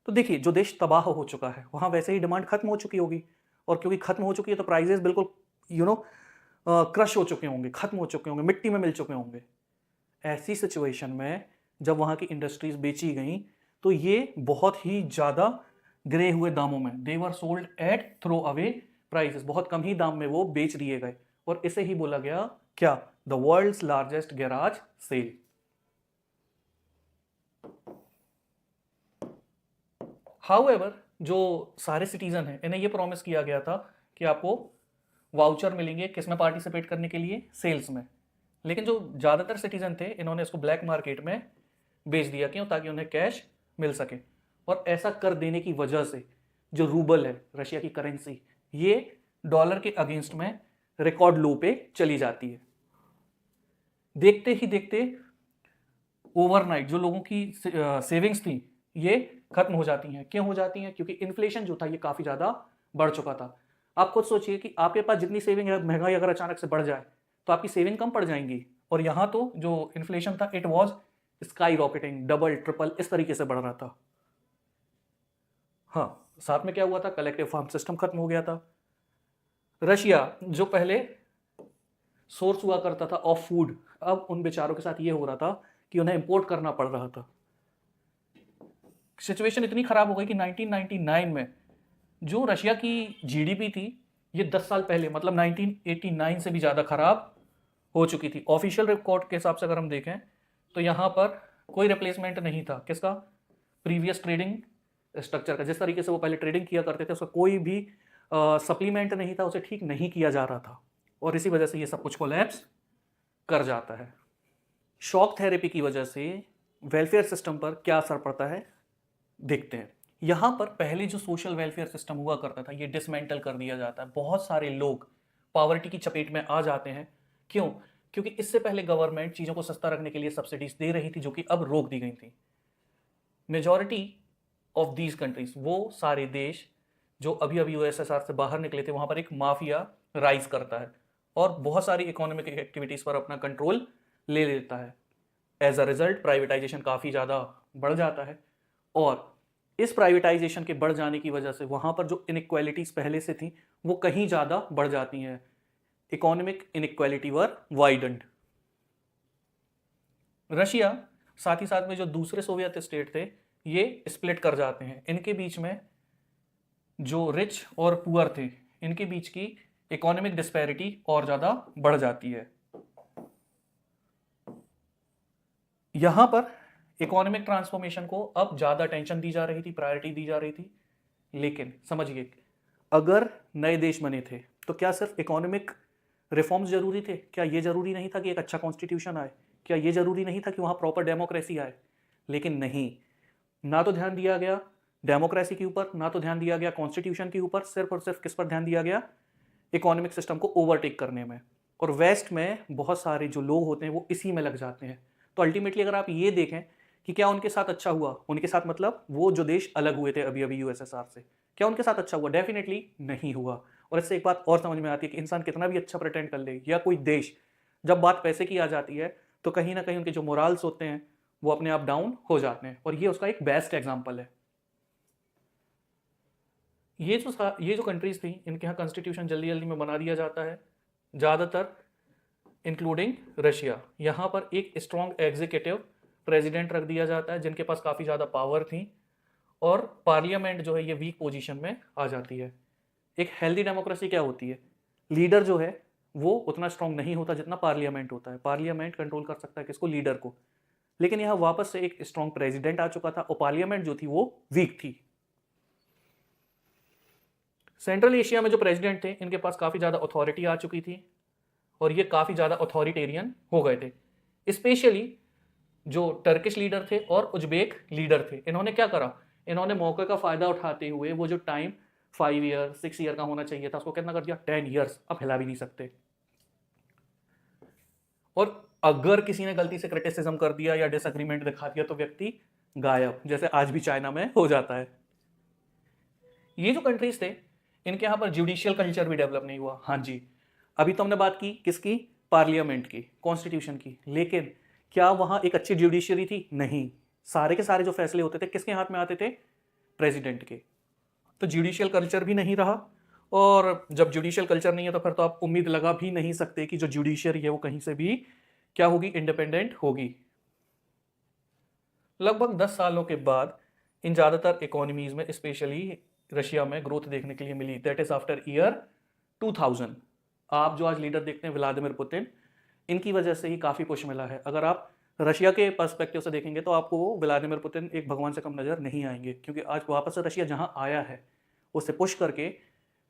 तो देखिए, जो देश तबाह हो चुका है वहां वैसे ही डिमांड खत्म हो चुकी होगी, और क्योंकि खत्म हो चुकी है तो प्राइजेस बिल्कुल क्रश हो चुके होंगे, खत्म हो चुके होंगे, मिट्टी में मिल चुके होंगे। ऐसी सिचुएशन में जब वहां की इंडस्ट्रीज बेची गई तो ये बहुत ही ज्यादा गिरे हुए दामों में, they were sold at throw away prices, बहुत कम ही दाम में वो बेच दिए गए, और इसे ही बोला गया क्या, the world's largest garage sale. However जो सारे सिटीजन हैं इन्हें ये प्रॉमिस किया गया था कि आपको वाउचर मिलेंगे किसमें पार्टिसिपेट करने के लिए, सेल्स में। लेकिन जो ज़्यादातर सिटीजन थे इन्होंने इसको ब्लैक मार्केट में बेच दिया, क्यों? ताकि उन्हें कैश मिल सके। और ऐसा कर देने की वजह से जो रूबल है, रशिया की करेंसी, ये डॉलर के अगेंस्ट में रिकॉर्ड लो पे चली जाती है। देखते ही देखते ओवरनाइट जो लोगों की सेविंग्स थी ये खत्म हो जाती हैं। क्यों हो जाती हैं? क्योंकि इन्फ्लेशन जो था ये काफ़ी ज़्यादा बढ़ चुका था। आप खुद सोचिए कि आपके पास जितनी सेविंग है, महंगाई अगर अचानक से बढ़ जाए तो आपकी सेविंग कम पड़ जाएंगी, और यहाँ तो जो इन्फ्लेशन था it was sky rocketing, double triple इस तरीके से बढ़ रहा था। हाँ, साथ में क्या हुआ था, कलेक्टिव फार्म सिस्टम खत्म हो गया था। रशिया जो पहले सोर्स हुआ करता था ऑफ फूड, अब उन बेचारों के साथ ये हो रहा था कि उन्हें इंपोर्ट करना पड़ रहा था। सिचुएशन इतनी खराब हो गई कि 1999 में जो रशिया की जीडीपी थी ये 10 साल पहले मतलब 1989 से भी ज़्यादा खराब हो चुकी थी। ऑफिशियल रिकॉर्ड के हिसाब से अगर हम देखें तो यहाँ पर कोई रिप्लेसमेंट नहीं था किसका, प्रीवियस ट्रेडिंग स्ट्रक्चर का। जिस तरीके से वो पहले ट्रेडिंग किया करते थे उसका कोई भी सप्लीमेंट नहीं था, उसे ठीक नहीं किया जा रहा था, और इसी वजह से ये सब कुछ कोलैप्स कर जाता है। शॉक थेरेपी की वजह से वेलफेयर सिस्टम पर क्या असर पड़ता है देखते हैं। यहाँ पर पहले जो सोशल वेलफेयर सिस्टम हुआ करता था ये डिसमेंटल कर दिया जाता है। बहुत सारे लोग पॉवर्टी की चपेट में आ जाते हैं। क्यों? क्योंकि इससे पहले गवर्नमेंट चीज़ों को सस्ता रखने के लिए सब्सिडीज दे रही थी जो कि अब रोक दी गई थी। मेजॉरिटी ऑफ दीज कंट्रीज, वो सारे देश जो अभी अभी यूएसएसआर से बाहर निकले थे, वहाँ पर एक माफिया राइज करता है और बहुत सारी इकोनॉमिक एक्टिविटीज़ पर अपना कंट्रोल ले लेता है। एज अ रिजल्ट प्राइवेटाइजेशन काफ़ी ज़्यादा बढ़ जाता है, और इस प्राइवेटाइजेशन के बढ़ जाने की वजह से वहाँ पर जो इनइक्वालिटीज़ पहले से थी वो कहीं ज़्यादा बढ़ जाती हैं। इकोनॉमिक इनइक्वालिटी वर वाइडेंड। रशिया साथ ही साथ में जो दूसरे सोवियत स्टेट थे ये स्प्लिट कर जाते हैं। इनके बीच में जो रिच और पुअर थे इनके बीच की इकोनॉमिक डिस्पैरिटी और ज़्यादा बढ़ जाती है। यहाँ पर इकोनॉमिक ट्रांसफॉर्मेशन को अब ज़्यादा अटेंशन दी जा रही थी, प्रायोरिटी दी जा रही थी। लेकिन समझिए, अगर नए देश बने थे तो क्या सिर्फ इकोनॉमिक रिफॉर्म्स जरूरी थे? क्या ये जरूरी नहीं था कि एक अच्छा कॉन्स्टिट्यूशन आए? क्या ये जरूरी नहीं था कि वहाँ प्रॉपर डेमोक्रेसी आए? लेकिन नहीं, ना तो ध्यान दिया गया डेमोक्रेसी के ऊपर, ना तो ध्यान दिया गया कॉन्स्टिट्यूशन के ऊपर, सिर्फ और सिर्फ किस पर ध्यान दिया गया? इकोनॉमिक सिस्टम को ओवरटेक करने में। और वेस्ट में बहुत सारे जो लोग होते हैं वो इसी में लग जाते हैं। तो अल्टीमेटली अगर आप ये देखें कि क्या उनके साथ अच्छा हुआ, उनके साथ मतलब वो जो देश अलग हुए थे अभी अभी यूएसएसआर से, क्या उनके साथ अच्छा हुआ? डेफिनेटली नहीं हुआ। और इससे एक बात और समझ में आती है कि इंसान कितना भी अच्छा प्रिटेंड कर ले या कोई देश, जब बात पैसे की आ जाती है तो कहीं ना कहीं उनके जो मोरल्स होते हैं वो अपने आप डाउन हो जाते हैं, और ये उसका एक बेस्ट एग्जाम्पल है। ये जो कंट्रीज थी इनके यहाँ कॉन्स्टिट्यूशन जल्दी जल्दी में बना दिया जाता है। ज़्यादातर इंक्लूडिंग रशिया। यहाँ पर एक स्ट्रॉन्ग एग्जीक्यूटिव प्रेसिडेंट रख दिया जाता है जिनके पास काफ़ी ज़्यादा पावर थी, और पार्लियामेंट जो है ये वीक पोजीशन में आ जाती है। एक हेल्दी डेमोक्रेसी क्या होती है, लीडर जो है वो उतना स्ट्रांग नहीं होता जितना पार्लियामेंट होता है। पार्लियामेंट कंट्रोल कर सकता है किसको, लीडर को। लेकिन यहाँ वापस से एक स्ट्रांग प्रेसिडेंट आ चुका था और पार्लियामेंट जो थी वो वीक थी। सेंट्रल एशिया में जो प्रेसिडेंट थे इनके पास काफ़ी ज़्यादा अथॉरिटी आ चुकी थी और ये काफ़ी ज़्यादा अथॉरिटेरियन हो गए थे। स्पेशली जो टर्किश लीडर थे और उज्बेक लीडर थे, इन्होंने क्या करा, इन्होंने मौके का फ़ायदा उठाते हुए वो जो टाइम 5 ईयर 6 ईयर का होना चाहिए था उसको कितना कर दिया, 10 ईयर्स। अब हिला भी नहीं सकते। और अगर किसी ने गलती से क्रिटिसिज्म कर दिया या डिसएग्रीमेंट दिखा दिया तो व्यक्ति गायब, जैसे आज भी चाइना में हो जाता है। ये जो कंट्रीज थे इनके यहाँ पर जुडिशियल कल्चर भी डेवलप नहीं हुआ। हाँ जी, अभी तो हमने बात की किसकी, पार्लियामेंट की, कॉन्स्टिट्यूशन की, लेकिन क्या वहां एक अच्छी जुडिशियरी थी? नहीं। सारे के सारे जो फैसले होते थे किसके हाथ में आते थे, प्रेसिडेंट के। तो जुडिशियल कल्चर भी नहीं रहा, और जब जुडिशियल कल्चर नहीं है तो फिर तो आप उम्मीद लगा भी नहीं सकते कि जो जुडिशियरी है वो कहीं से भी क्या होगी, इंडिपेंडेंट होगी। लगभग 10 सालों के बाद इन ज़्यादातर इकोनॉमीज में, स्पेशली रशिया में, ग्रोथ देखने के लिए मिली। That is after year 2000। आप जो आज लीडर देखते हैं व्लादिमीर पुतिन, इनकी वजह से ही काफ़ी पुश मिला है। अगर आप रशिया के पर्सपेक्टिव से देखेंगे तो आपको व्लादिमीर पुतिन एक भगवान से कम नज़र नहीं आएंगे, क्योंकि आज वापस से रशिया जहां आया है उसे पुश करके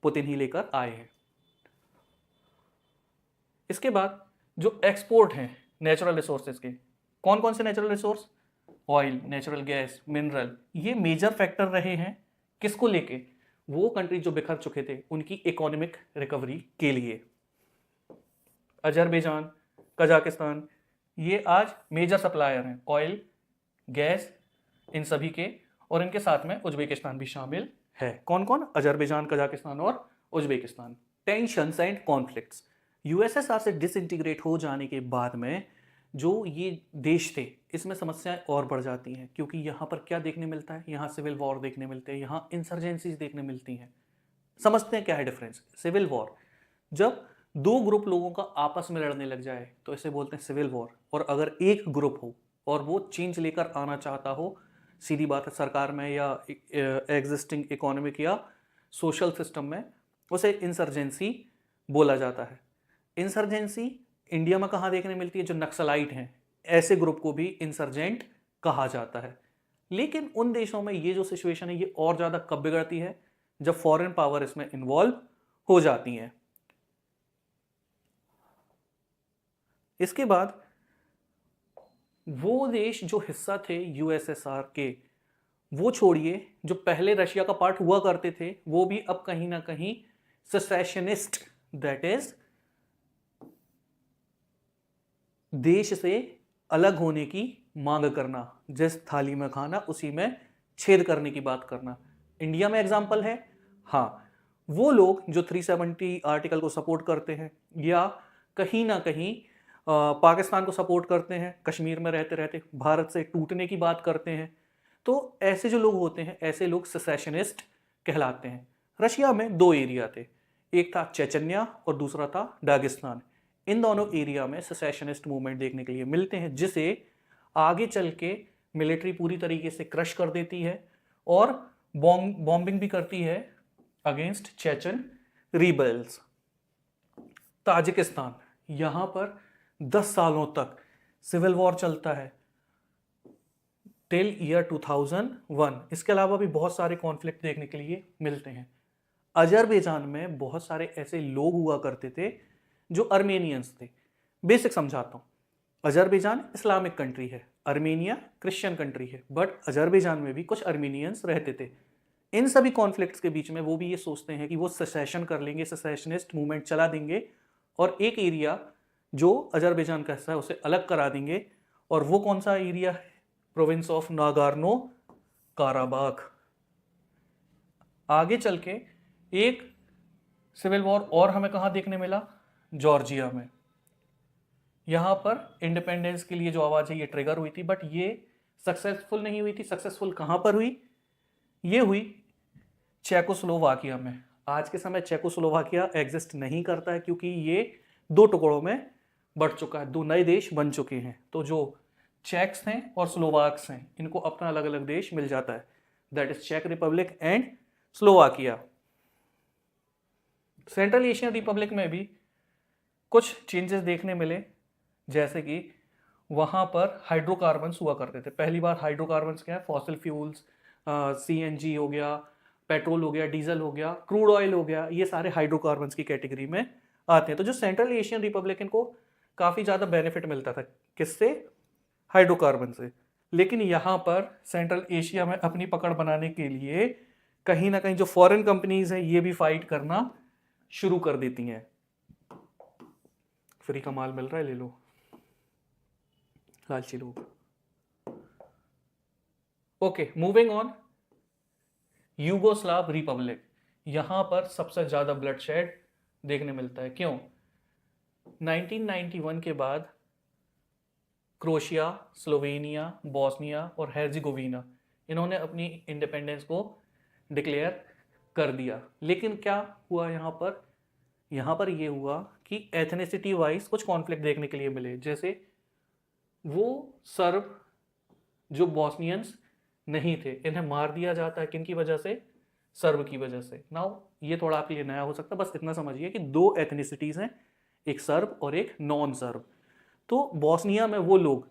पुतिन ही लेकर आए हैं। इसके बाद जो एक्सपोर्ट हैं नेचुरल रिसोर्सेज के, कौन कौन से natural resource, oil, natural gas, mineral, ये मेजर फैक्टर रहे हैं किसको लेके, वो कंट्री जो बिखर चुके थे उनकी इकोनॉमिक रिकवरी के लिए। अजरबैजान, कजाकिस्तान, ये आज मेजर सप्लायर हैं ऑयल, गैस, इन सभी के, और इनके साथ में उज्बेकिस्तान भी शामिल है। कौन कौन, अजरबैजान, कजाकिस्तान और Uzbekistan. Tensions and conflicts, USSR से डिसइंटीग्रेट हो जाने के बाद में जो ये देश थे इसमें समस्याएं और बढ़ जाती हैं, क्योंकि यहाँ पर क्या देखने मिलता है, यहाँ सिविल वॉर देखने मिलते हैं, यहाँ इंसर्जेंसीज देखने मिलती हैं। समझते हैं क्या है डिफरेंस। सिविल वॉर, जब दो ग्रुप लोगों का आपस में लड़ने लग जाए तो इसे बोलते हैं सिविल वॉर। और अगर एक ग्रुप हो और वो चेंज लेकर आना चाहता हो, सीधी बात है, सरकार में या एग्जिस्टिंग इकोनॉमिक या सोशल सिस्टम में, उसे इंसर्जेंसी बोला जाता है। इंसर्जेंसी इंडिया में कहाँ देखने मिलती है, जो नक्सलाइट हैं ऐसे ग्रुप को भी इंसर्जेंट कहा जाता है। लेकिन उन देशों में ये जो सिचुएशन है ये और ज़्यादा कब बिगड़ती है, जब फॉरेन पावर इसमें इन्वॉल्व हो जाती हैं। इसके बाद वो देश जो हिस्सा थे यूएसएसआर के, वो छोड़िए, जो पहले रशिया का पार्ट हुआ करते थे वो भी अब कहीं ना कहीं सेसेशनिस्ट, दैट इज देश से अलग होने की मांग करना, जिस थाली में खाना उसी में छेद करने की बात करना। इंडिया में एग्जाम्पल है, हाँ, वो लोग जो 370 आर्टिकल को सपोर्ट करते हैं या कहीं ना कहीं पाकिस्तान को सपोर्ट करते हैं, कश्मीर में रहते रहते भारत से टूटने की बात करते हैं, तो ऐसे जो लोग होते हैं ऐसे लोग सेसेशनिस्ट कहलाते हैं। रशिया में दो एरिया थे, एक था चेचन्या और दूसरा था दागिस्तान। इन दोनों एरिया में सेसेशनिस्ट मूवमेंट देखने के लिए मिलते हैं, जिसे आगे चल के मिलिट्री पूरी तरीके से क्रश कर देती है और बॉम्बिंग भी करती है अगेंस्ट चेचन रिबेल्स। ताजिकिस्तान, यहाँ पर 10 सालों तक सिविल वॉर चलता है टिल ईयर 2001। इसके अलावा भी बहुत सारे कॉन्फ्लिक्ट देखने के लिए मिलते हैं। अजरबैजान में बहुत सारे ऐसे लोग हुआ करते थे जो अर्मेनियंस थे। बेसिक समझाता हूँ, अजरबैजान इस्लामिक कंट्री है, अर्मेनिया क्रिश्चियन कंट्री है, बट अजरबैजान में भी कुछ अर्मेनियंस रहते थे। इन सभी कॉन्फ्लिक्ट्स के बीच में वो भी ये सोचते हैं कि वो सेसेशन कर लेंगे, सेसेशनिस्ट मूवमेंट चला देंगे और एक एरिया जो अजरबैजान का हिस्सा है उसे अलग करा देंगे। और वो कौन सा एरिया है, प्रोविंस ऑफ नागार्नो काराबाख। आगे चल के एक सिविल वॉर और हमें कहाँ देखने मिला, जॉर्जिया में। यहाँ पर इंडिपेंडेंस के लिए जो आवाज़ है ये ट्रिगर हुई थी, बट ये सक्सेसफुल नहीं हुई थी। सक्सेसफुल कहाँ पर हुई, ये हुई चेकोस्लोवाकिया में। आज के समय चेकोस्लोवाकिया एग्जिस्ट नहीं करता है क्योंकि ये दो टुकड़ों में बढ़ चुका है, 2 नए देश बन चुके हैं। तो जो चेक्स हैं और स्लोवाक्स हैं, इनको अपना अलग अलग देश मिल जाता है, दैट इज चेक Republic and Slovakia. Central Asian republic में भी कुछ चेंजेस देखने मिले, जैसे कि वहाँ पर हाइड्रोकार्बन्स हुआ करते थे। पहली बार हाइड्रोकार्बन्स क्या है, फॉसिल फ्यूल्स, CNG हो गया, पेट्रोल हो गया, डीजल हो गया, क्रूड ऑयल हो गया, ये सारे हाइड्रोकार्बन्स की कैटेगरी में आते हैं। तो जो सेंट्रल एशियन रिपब्लिक, इनको काफ़ी ज़्यादा बेनिफिट मिलता था, किससे, हाइड्रोकार्बन से। लेकिन यहाँ पर सेंट्रल एशिया में अपनी पकड़ बनाने के लिए कहीं ना कहीं जो फॉरेन कंपनीज हैं ये भी फाइट करना शुरू कर देती हैं। फ्री का माल मिल रहा है, ले लो, लालची लोग। Okay, moving on, Yugoslav Republic, यहां पर सबसे ज्यादा ब्लडशेड देखने मिलता है। क्यों? 1991 के बाद क्रोशिया, स्लोवेनिया, बॉस्निया और हेर्जिगोविना, इन्होंने अपनी इंडिपेंडेंस को डिक्लेयर कर दिया। लेकिन क्या हुआ यहाँ पर? यहाँ पर ये हुआ कि एथनिसिटी वाइज कुछ कॉन्फ्लिक्ट देखने के लिए मिले। जैसे वो सर्ब जो बॉस्नियंस नहीं थे, इन्हें मार दिया जाता है, किनकी वजह से? सर्ब की वजह से। नाउ ये थोड़ा आपके लिए नया हो सकता है, बस इतना समझिए कि 2 एथनिसिटीज हैं, एक सर्ब और एक नॉन सर्ब। तो बॉस्निया में वो लोग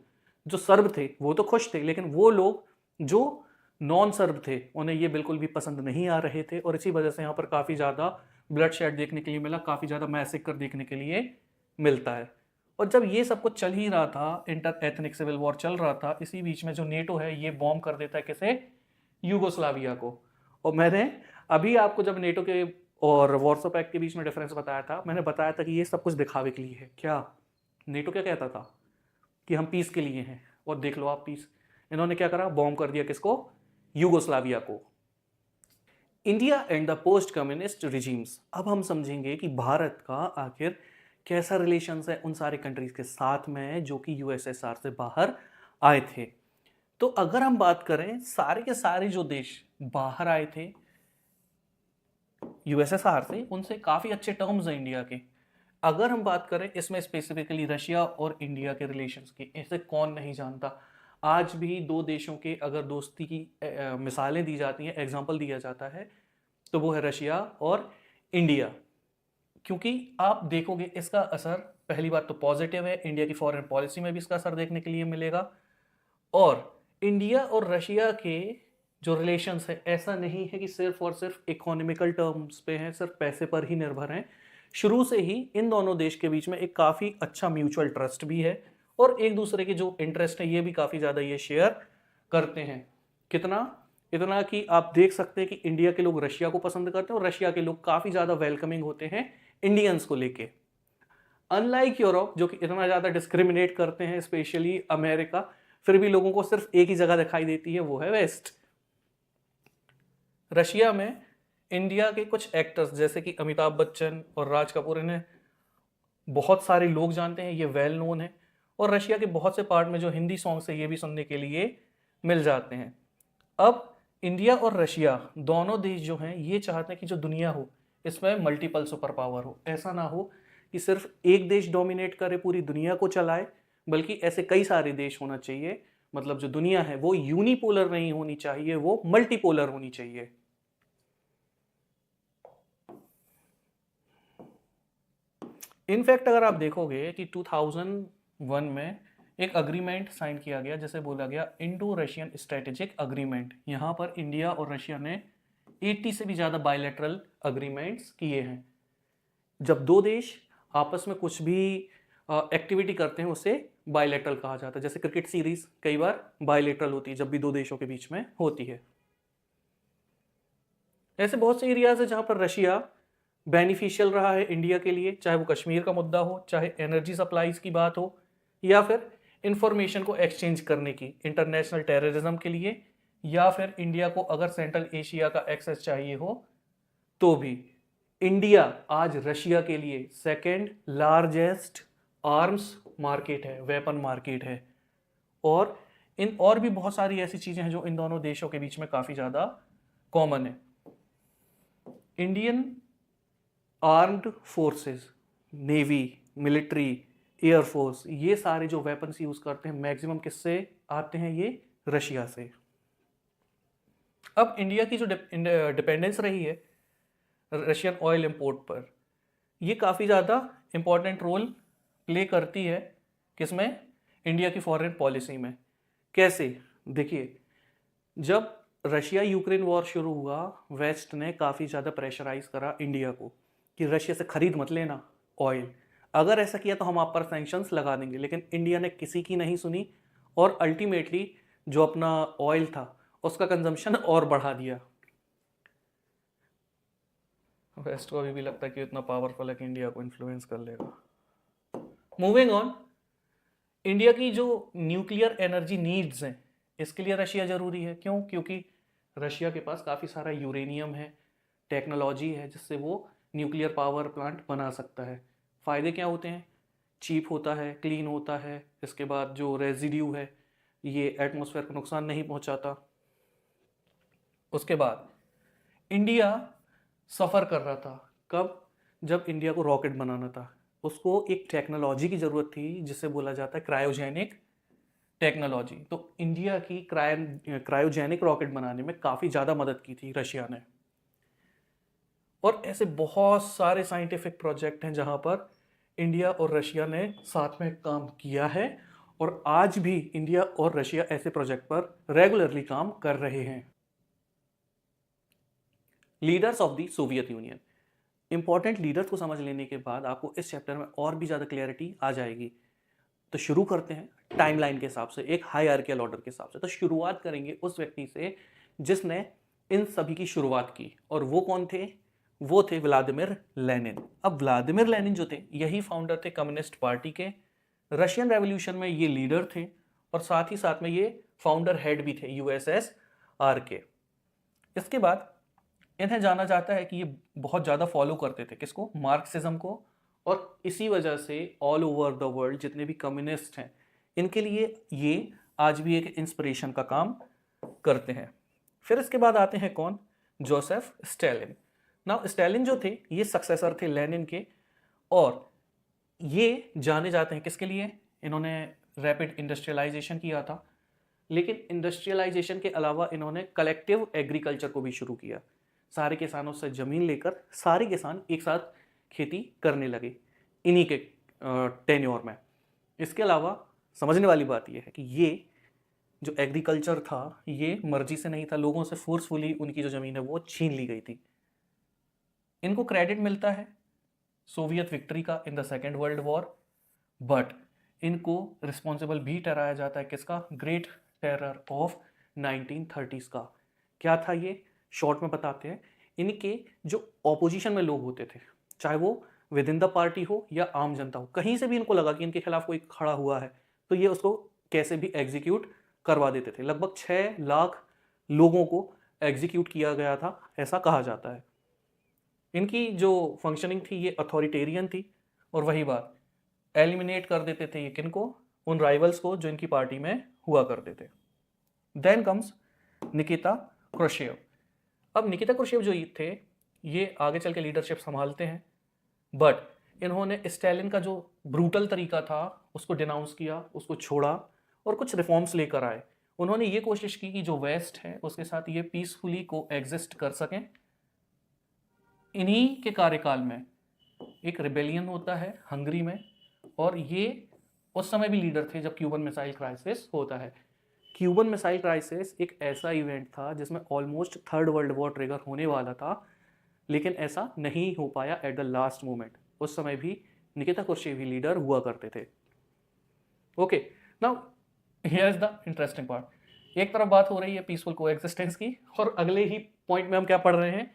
जो सर्ब थे वो तो खुश थे, लेकिन वो लोग जो नॉन सर्ब थे उन्हें ये बिल्कुल भी पसंद नहीं आ रहे थे, और इसी वजह से यहाँ पर काफ़ी ज़्यादा ब्लड शेड देखने के लिए मिला, काफ़ी ज़्यादा मैसेकर देखने के लिए मिलता है। और जब ये सब कुछ चल ही रहा था, इंटर एथनिक सिविल वॉर चल रहा था, इसी बीच में जो नेटो है ये बॉम्ब कर देता है किसे? यूगोस्लाविया को। और मैंने अभी आपको जब नेटो के और वॉर्सो पैक्ट के बीच में डिफरेंस बताया था, मैंने बताया था कि ये सब कुछ दिखावे के लिए है। क्या नेटो क्या कहता था? कि हम पीस के लिए हैं, और देख लो आप पीस। इन्होंने क्या करा? बॉम्ब कर दिया किसको? यूगोस्लाविया को। India and the post communist regimes. अब हम समझेंगे कि भारत का आखिर कैसा रिलेशंस है उन सारे कंट्रीज के साथ में जो कि यूएसएसआर से बाहर आए थे। तो अगर हम बात करें, सारे के सारे जो देश बाहर आए थे यूएसएसआर से, उनसे काफी अच्छे टर्म्स हैं इंडिया के। अगर हम बात करें इसमें स्पेसिफिकली रशिया और इंडिया के रिलेशंस की, इसे कौन नहीं जानता। आज भी 2 देशों के अगर दोस्ती की मिसालें दी जाती हैं, एग्जाम्पल दिया जाता है, तो वो है रशिया और इंडिया। क्योंकि आप देखोगे इसका असर, पहली बात तो पॉजिटिव है, इंडिया की फॉरेन पॉलिसी में भी इसका असर देखने के लिए मिलेगा। और इंडिया और रशिया के जो रिलेशंस है, ऐसा नहीं है कि सिर्फ और सिर्फ इकोनॉमिकल टर्म्स पे हैं, सिर्फ पैसे पर ही निर्भर हैं। शुरू से ही इन दोनों देश के बीच में एक काफ़ी अच्छा म्यूचुअल ट्रस्ट भी है, और एक दूसरे के जो इंटरेस्ट है ये भी काफ़ी ज़्यादा ये शेयर करते हैं। कितना? इतना कि आप देख सकते हैं कि इंडिया के लोग रशिया को पसंद करते हैं और रशिया के लोग काफ़ी ज़्यादा वेलकमिंग होते हैं इंडियंस को लेके। अनलाइक यूरोप जो कि इतना ज़्यादा डिस्क्रिमिनेट करते हैं, स्पेशली अमेरिका, फिर भी लोगों को सिर्फ एक ही जगह दिखाई देती है, वो है वेस्ट। रशिया में इंडिया के कुछ एक्टर्स जैसे कि अमिताभ बच्चन और राज कपूर, इन्हें बहुत सारे लोग जानते हैं, ये वेल नोन है। और रशिया के बहुत से पार्ट में जो हिंदी सॉन्ग्स है ये भी सुनने के लिए मिल जाते हैं। अब इंडिया और रशिया दोनों देश जो हैं ये चाहते हैं कि जो दुनिया हो इसमें मल्टीपल सुपर पावर हो। ऐसा ना हो कि सिर्फ एक देश डोमिनेट करे, पूरी दुनिया को चलाए, बल्कि ऐसे कई सारे देश होना चाहिए। मतलब जो दुनिया है वो यूनिपोलर नहीं होनी चाहिए, वो मल्टीपोलर होनी चाहिए। इनफैक्ट अगर आप देखोगे कि 2001 में एक अग्रीमेंट साइन किया गया जिसे बोला गया इंडो रशियन स्ट्रेटेजिक अग्रीमेंट। यहाँ पर इंडिया और रशिया ने 80 से भी ज़्यादा बायलैटरल अग्रीमेंट्स किए हैं। जब 2 देश आपस में कुछ भी एक्टिविटी करते हैं उसे बायलैटरल कहा जाता है। जैसे क्रिकेट सीरीज कई बार बायलैटरल होती है जब भी 2 देशों के बीच में होती है। ऐसे बहुत से एरियाज है जहाँ पर रशिया बेनिफिशियल रहा है इंडिया के लिए, चाहे वो कश्मीर का मुद्दा हो, चाहे एनर्जी सप्लाईज की बात हो, या फिर इंफॉर्मेशन को एक्सचेंज करने की इंटरनेशनल टेररिज्म के लिए, या फिर इंडिया को अगर सेंट्रल एशिया का एक्सेस चाहिए हो तो भी। इंडिया आज रशिया के लिए सेकेंड लार्जेस्ट आर्म्स मार्केट है, वेपन मार्केट है। और इन और भी बहुत सारी ऐसी चीज़ें हैं जो इन दोनों देशों के बीच में काफ़ी ज़्यादा कॉमन है। Indian armed forces, navy, military, air force, ये सारे जो वेपन्स यूज करते हैं मैक्सिमम किससे आते हैं, ये रशिया से। अब इंडिया की जो डिपेंडेंस रही है रशियन ऑयल इंपोर्ट पर, ये काफ़ी ज़्यादा इंपॉर्टेंट रोल प्ले करती है किसमें, इंडिया की फॉरेन पॉलिसी में। कैसे, देखिए, जब रशिया यूक्रेन वॉर शुरू हुआ, वेस्ट ने काफ़ी ज़्यादा प्रेशराइज करा इंडिया को कि रशिया से खरीद मत लेना ऑयल, अगर ऐसा किया तो हम आप पर सैंक्शंस लगा देंगे। लेकिन इंडिया ने किसी की नहीं सुनी और अल्टीमेटली जो अपना ऑयल था उसका कंजम्पशन और बढ़ा दिया। वेस्ट को अभी भी लगता है कि इतना पावरफुल है कि इंडिया को इन्फ्लुएंस कर लेगा। मूविंग ऑन, इंडिया की जो न्यूक्लियर एनर्जी नीड्स हैं, इसके लिए रशिया ज़रूरी है। क्यों? क्योंकि रशिया के पास काफ़ी सारा यूरेनियम है, टेक्नोलॉजी है जिससे वो न्यूक्लियर पावर प्लांट बना सकता है। फ़ायदे क्या होते हैं? चीप होता है, क्लीन होता है, इसके बाद जो रेजिड्यू है ये एटमॉस्फेयर को नुकसान नहीं पहुंचाता। उसके बाद इंडिया सफ़र कर रहा था कब? जब इंडिया को रॉकेट बनाना था, उसको एक टेक्नोलॉजी की ज़रूरत थी जिसे बोला जाता है क्रायोजेनिक टेक्नोलॉजी। तो इंडिया की क्रायोजेनिक रॉकेट बनाने में काफ़ी ज़्यादा मदद की थी रशिया ने। और ऐसे बहुत सारे साइंटिफिक प्रोजेक्ट हैं जहाँ पर इंडिया और रशिया ने साथ में काम किया है, और आज भी इंडिया और रशिया ऐसे प्रोजेक्ट पर रेगुलरली काम कर रहे हैं। Leaders of the Soviet union, important leaders को समझ लेने के बाद आपको इस चैप्टर में और भी ज़्यादा क्लैरिटी आ जाएगी। तो शुरू करते हैं टाइमलाइन के हिसाब से, एक हायरार्कियल ऑर्डर के हिसाब से। तो शुरुआत करेंगे उस व्यक्ति से जिसने इन सभी की शुरुआत की, और वो कौन थे? वो थे व्लादिमीर लेनिन। अब व्लादिमीर लेनिन जो थे, यही फाउंडर थे कम्युनिस्ट पार्टी के। रशियन रेवोल्यूशन में ये लीडर थे और साथ ही साथ में ये फाउंडर हेड भी थे यूएसएसआर के। इसके बाद इन्हें जाना जाता है कि ये बहुत ज़्यादा फॉलो करते थे किसको? मार्क्सिज्म को। और इसी वजह से ऑल ओवर द वर्ल्ड जितने भी कम्युनिस्ट हैं, इनके लिए ये आज भी एक इंस्पिरेशन का काम करते हैं। फिर इसके बाद आते हैं कौन? Joseph Stalin. नाउ स्टालिन जो थे, ये सक्सेसर थे लेनिन के, और ये जाने जाते हैं किसके लिए? इन्होंने रैपिड इंडस्ट्रियलाइजेशन किया था, लेकिन इंडस्ट्रियलाइजेशन के अलावा इन्होंने कलेक्टिव एग्रीकल्चर को भी शुरू किया। सारे किसानों से ज़मीन लेकर सारे किसान एक साथ खेती करने लगे इन्हीं के टेन्योर में। इसके अलावा समझने वाली बात यह है कि ये जो एग्रीकल्चर था ये मर्जी से नहीं था, लोगों से फोर्सफुली उनकी जो ज़मीन है वो छीन ली गई थी। इनको क्रेडिट मिलता है सोवियत विक्ट्री का in the second world war, but इनको रिस्पॉन्सिबल भी ठहराया जाता है किसका? ग्रेट टेरर ऑफ 1930s का। क्या था ये? शॉर्ट में बताते हैं। इनके जो ऑपोजिशन में लोग होते थे, चाहे वो विद इन द पार्टी हो या आम जनता हो, कहीं से भी इनको लगा कि इनके खिलाफ कोई खड़ा हुआ है तो ये उसको कैसे भी एग्जीक्यूट करवा देते थे। लगभग 6 लाख लोगों को एग्जीक्यूट किया गया था, ऐसा कहा जाता है। इनकी जो फंक्शनिंग थी ये अथॉरिटेरियन थी, और वही बात, एलिमिनेट कर देते थे ये किनको? उन राइवल्स को जो इनकी पार्टी में हुआ करते थे। Then comes Nikita Khrushchev. अब निकिता क्रुश्चेव जो थे, ये आगे चल के लीडरशिप संभालते हैं, बट इन्होंने स्टालिन का जो ब्रूटल तरीका था उसको डिनाउंस किया, उसको छोड़ा और कुछ रिफॉर्म्स लेकर आए। उन्होंने ये कोशिश की कि जो वेस्ट है उसके साथ ये पीसफुली को एग्जिस्ट कर सकें। इन्हीं के कार्यकाल में एक रिबेलियन होता है हंगरी में, और ये उस समय भी लीडर थे जब क्यूबन मिसाइल क्राइसिस होता है। क्यूबन मिसाइल क्राइसिस एक ऐसा इवेंट था जिसमें almost third world war trigger होने वाला था, लेकिन ऐसा नहीं हो पाया एट द लास्ट मोमेंट। उस समय भी निकिता क्रुश्चेव ही लीडर हुआ करते थे। Okay, now here is the interesting part. एक तरफ बात हो रही है पीसफुल कोएग्जिस्टेंस की, और अगले ही पॉइंट में हम क्या पढ़ रहे हैं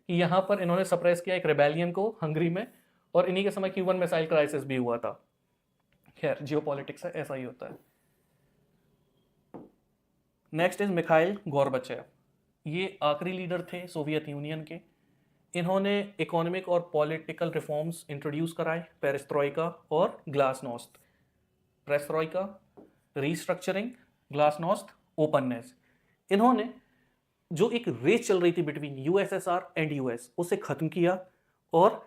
कि यहाँ पर इन्होंने सप्रेस किया एक रिबेलियन को हंगरी में, और इन्हीं के समय क्यूबन मिसाइल क्राइसिस भी हुआ था। खैर, जियोपॉलिटिक्स है, ऐसा ही होता है। Next is Mikhail Gorbachev. ये आखिरी लीडर थे सोवियत यूनियन के। इन्होंने इकोनॉमिक और पॉलिटिकल रिफॉर्म्स इंट्रोड्यूस कराए, पेरेस्ट्रोइका और glasnost. Perestroika restructuring, glasnost openness. इन्होंने जो एक रेस चल रही थी बिटवीन यूएसएसआर एंड यूएस, उसे खत्म किया और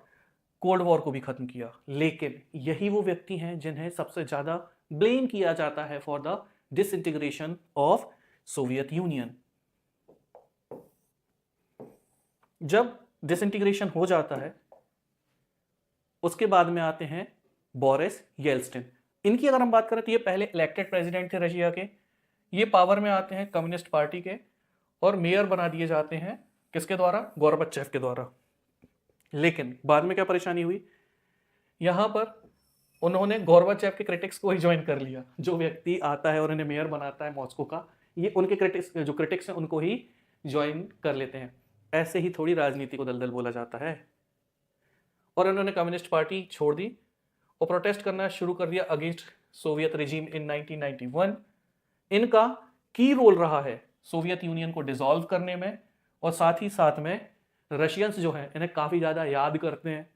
कोल्ड वॉर को भी खत्म किया। लेकिन यही वो व्यक्ति हैं जिन्हें सबसे ज्यादा ब्लेम किया जाता है for the disintegration of Soviet union. जब डिसइंटीग्रेशन हो जाता है उसके बाद में आते हैं बोरिस येल्त्सिन। इनकी अगर हम बात करें तो ये पहले इलेक्टेड प्रेसिडेंट थे रशिया के। ये पावर में आते हैं कम्युनिस्ट पार्टी के और मेयर बना दिए जाते हैं किसके द्वारा? गोर्बाचेव के द्वारा। लेकिन बाद में क्या परेशानी हुई? यहां पर उन्होंने गोर्बाचेव के क्रिटिक्स को ही ज्वाइन कर लिया। जो व्यक्ति आता है और इन्हें मेयर बनाता है मॉस्को का, ये उनके क्रिटिक्स हैं उनको ही ज्वाइन कर लेते हैं। ऐसे ही थोड़ी राजनीति को दलदल बोला जाता है। और उन्होंने कम्युनिस्ट पार्टी छोड़ दी और प्रोटेस्ट करना शुरू कर दिया अगेंस्ट सोवियत रिजीम इन 1991। इनका की रोल रहा है सोवियत यूनियन को डिसॉल्व करने में, और साथ ही साथ में रशियंस जो हैं इन्हें काफ़ी ज़्यादा याद करते हैं,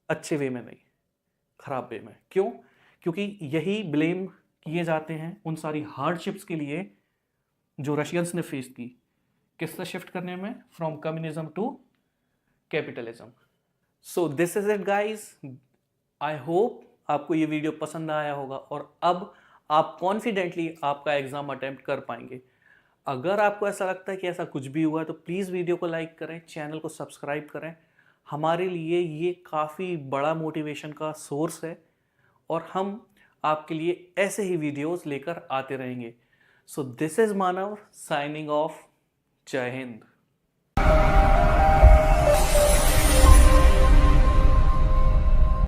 अच्छे वे में नहीं, खराब वे में। क्यों? क्योंकि यही ब्लेम किए जाते हैं उन सारी हार्डशिप्स के लिए जो रशियंस ने फेस की, किससे शिफ्ट करने में? From communism to capitalism. So this is it guys. I hope आपको ये वीडियो पसंद आया होगा और अब आप कॉन्फिडेंटली आपका एग्जाम अटेम्प्ट कर पाएंगे। अगर आपको ऐसा लगता है कि ऐसा कुछ भी हुआ है तो प्लीज़ वीडियो को लाइक करें, चैनल को सब्सक्राइब करें। हमारे लिए ये काफ़ी बड़ा मोटिवेशन का सोर्स है और हम आपके लिए ऐसे ही वीडियोस लेकर आते रहेंगे। So this is Manav signing off. जय हिंद।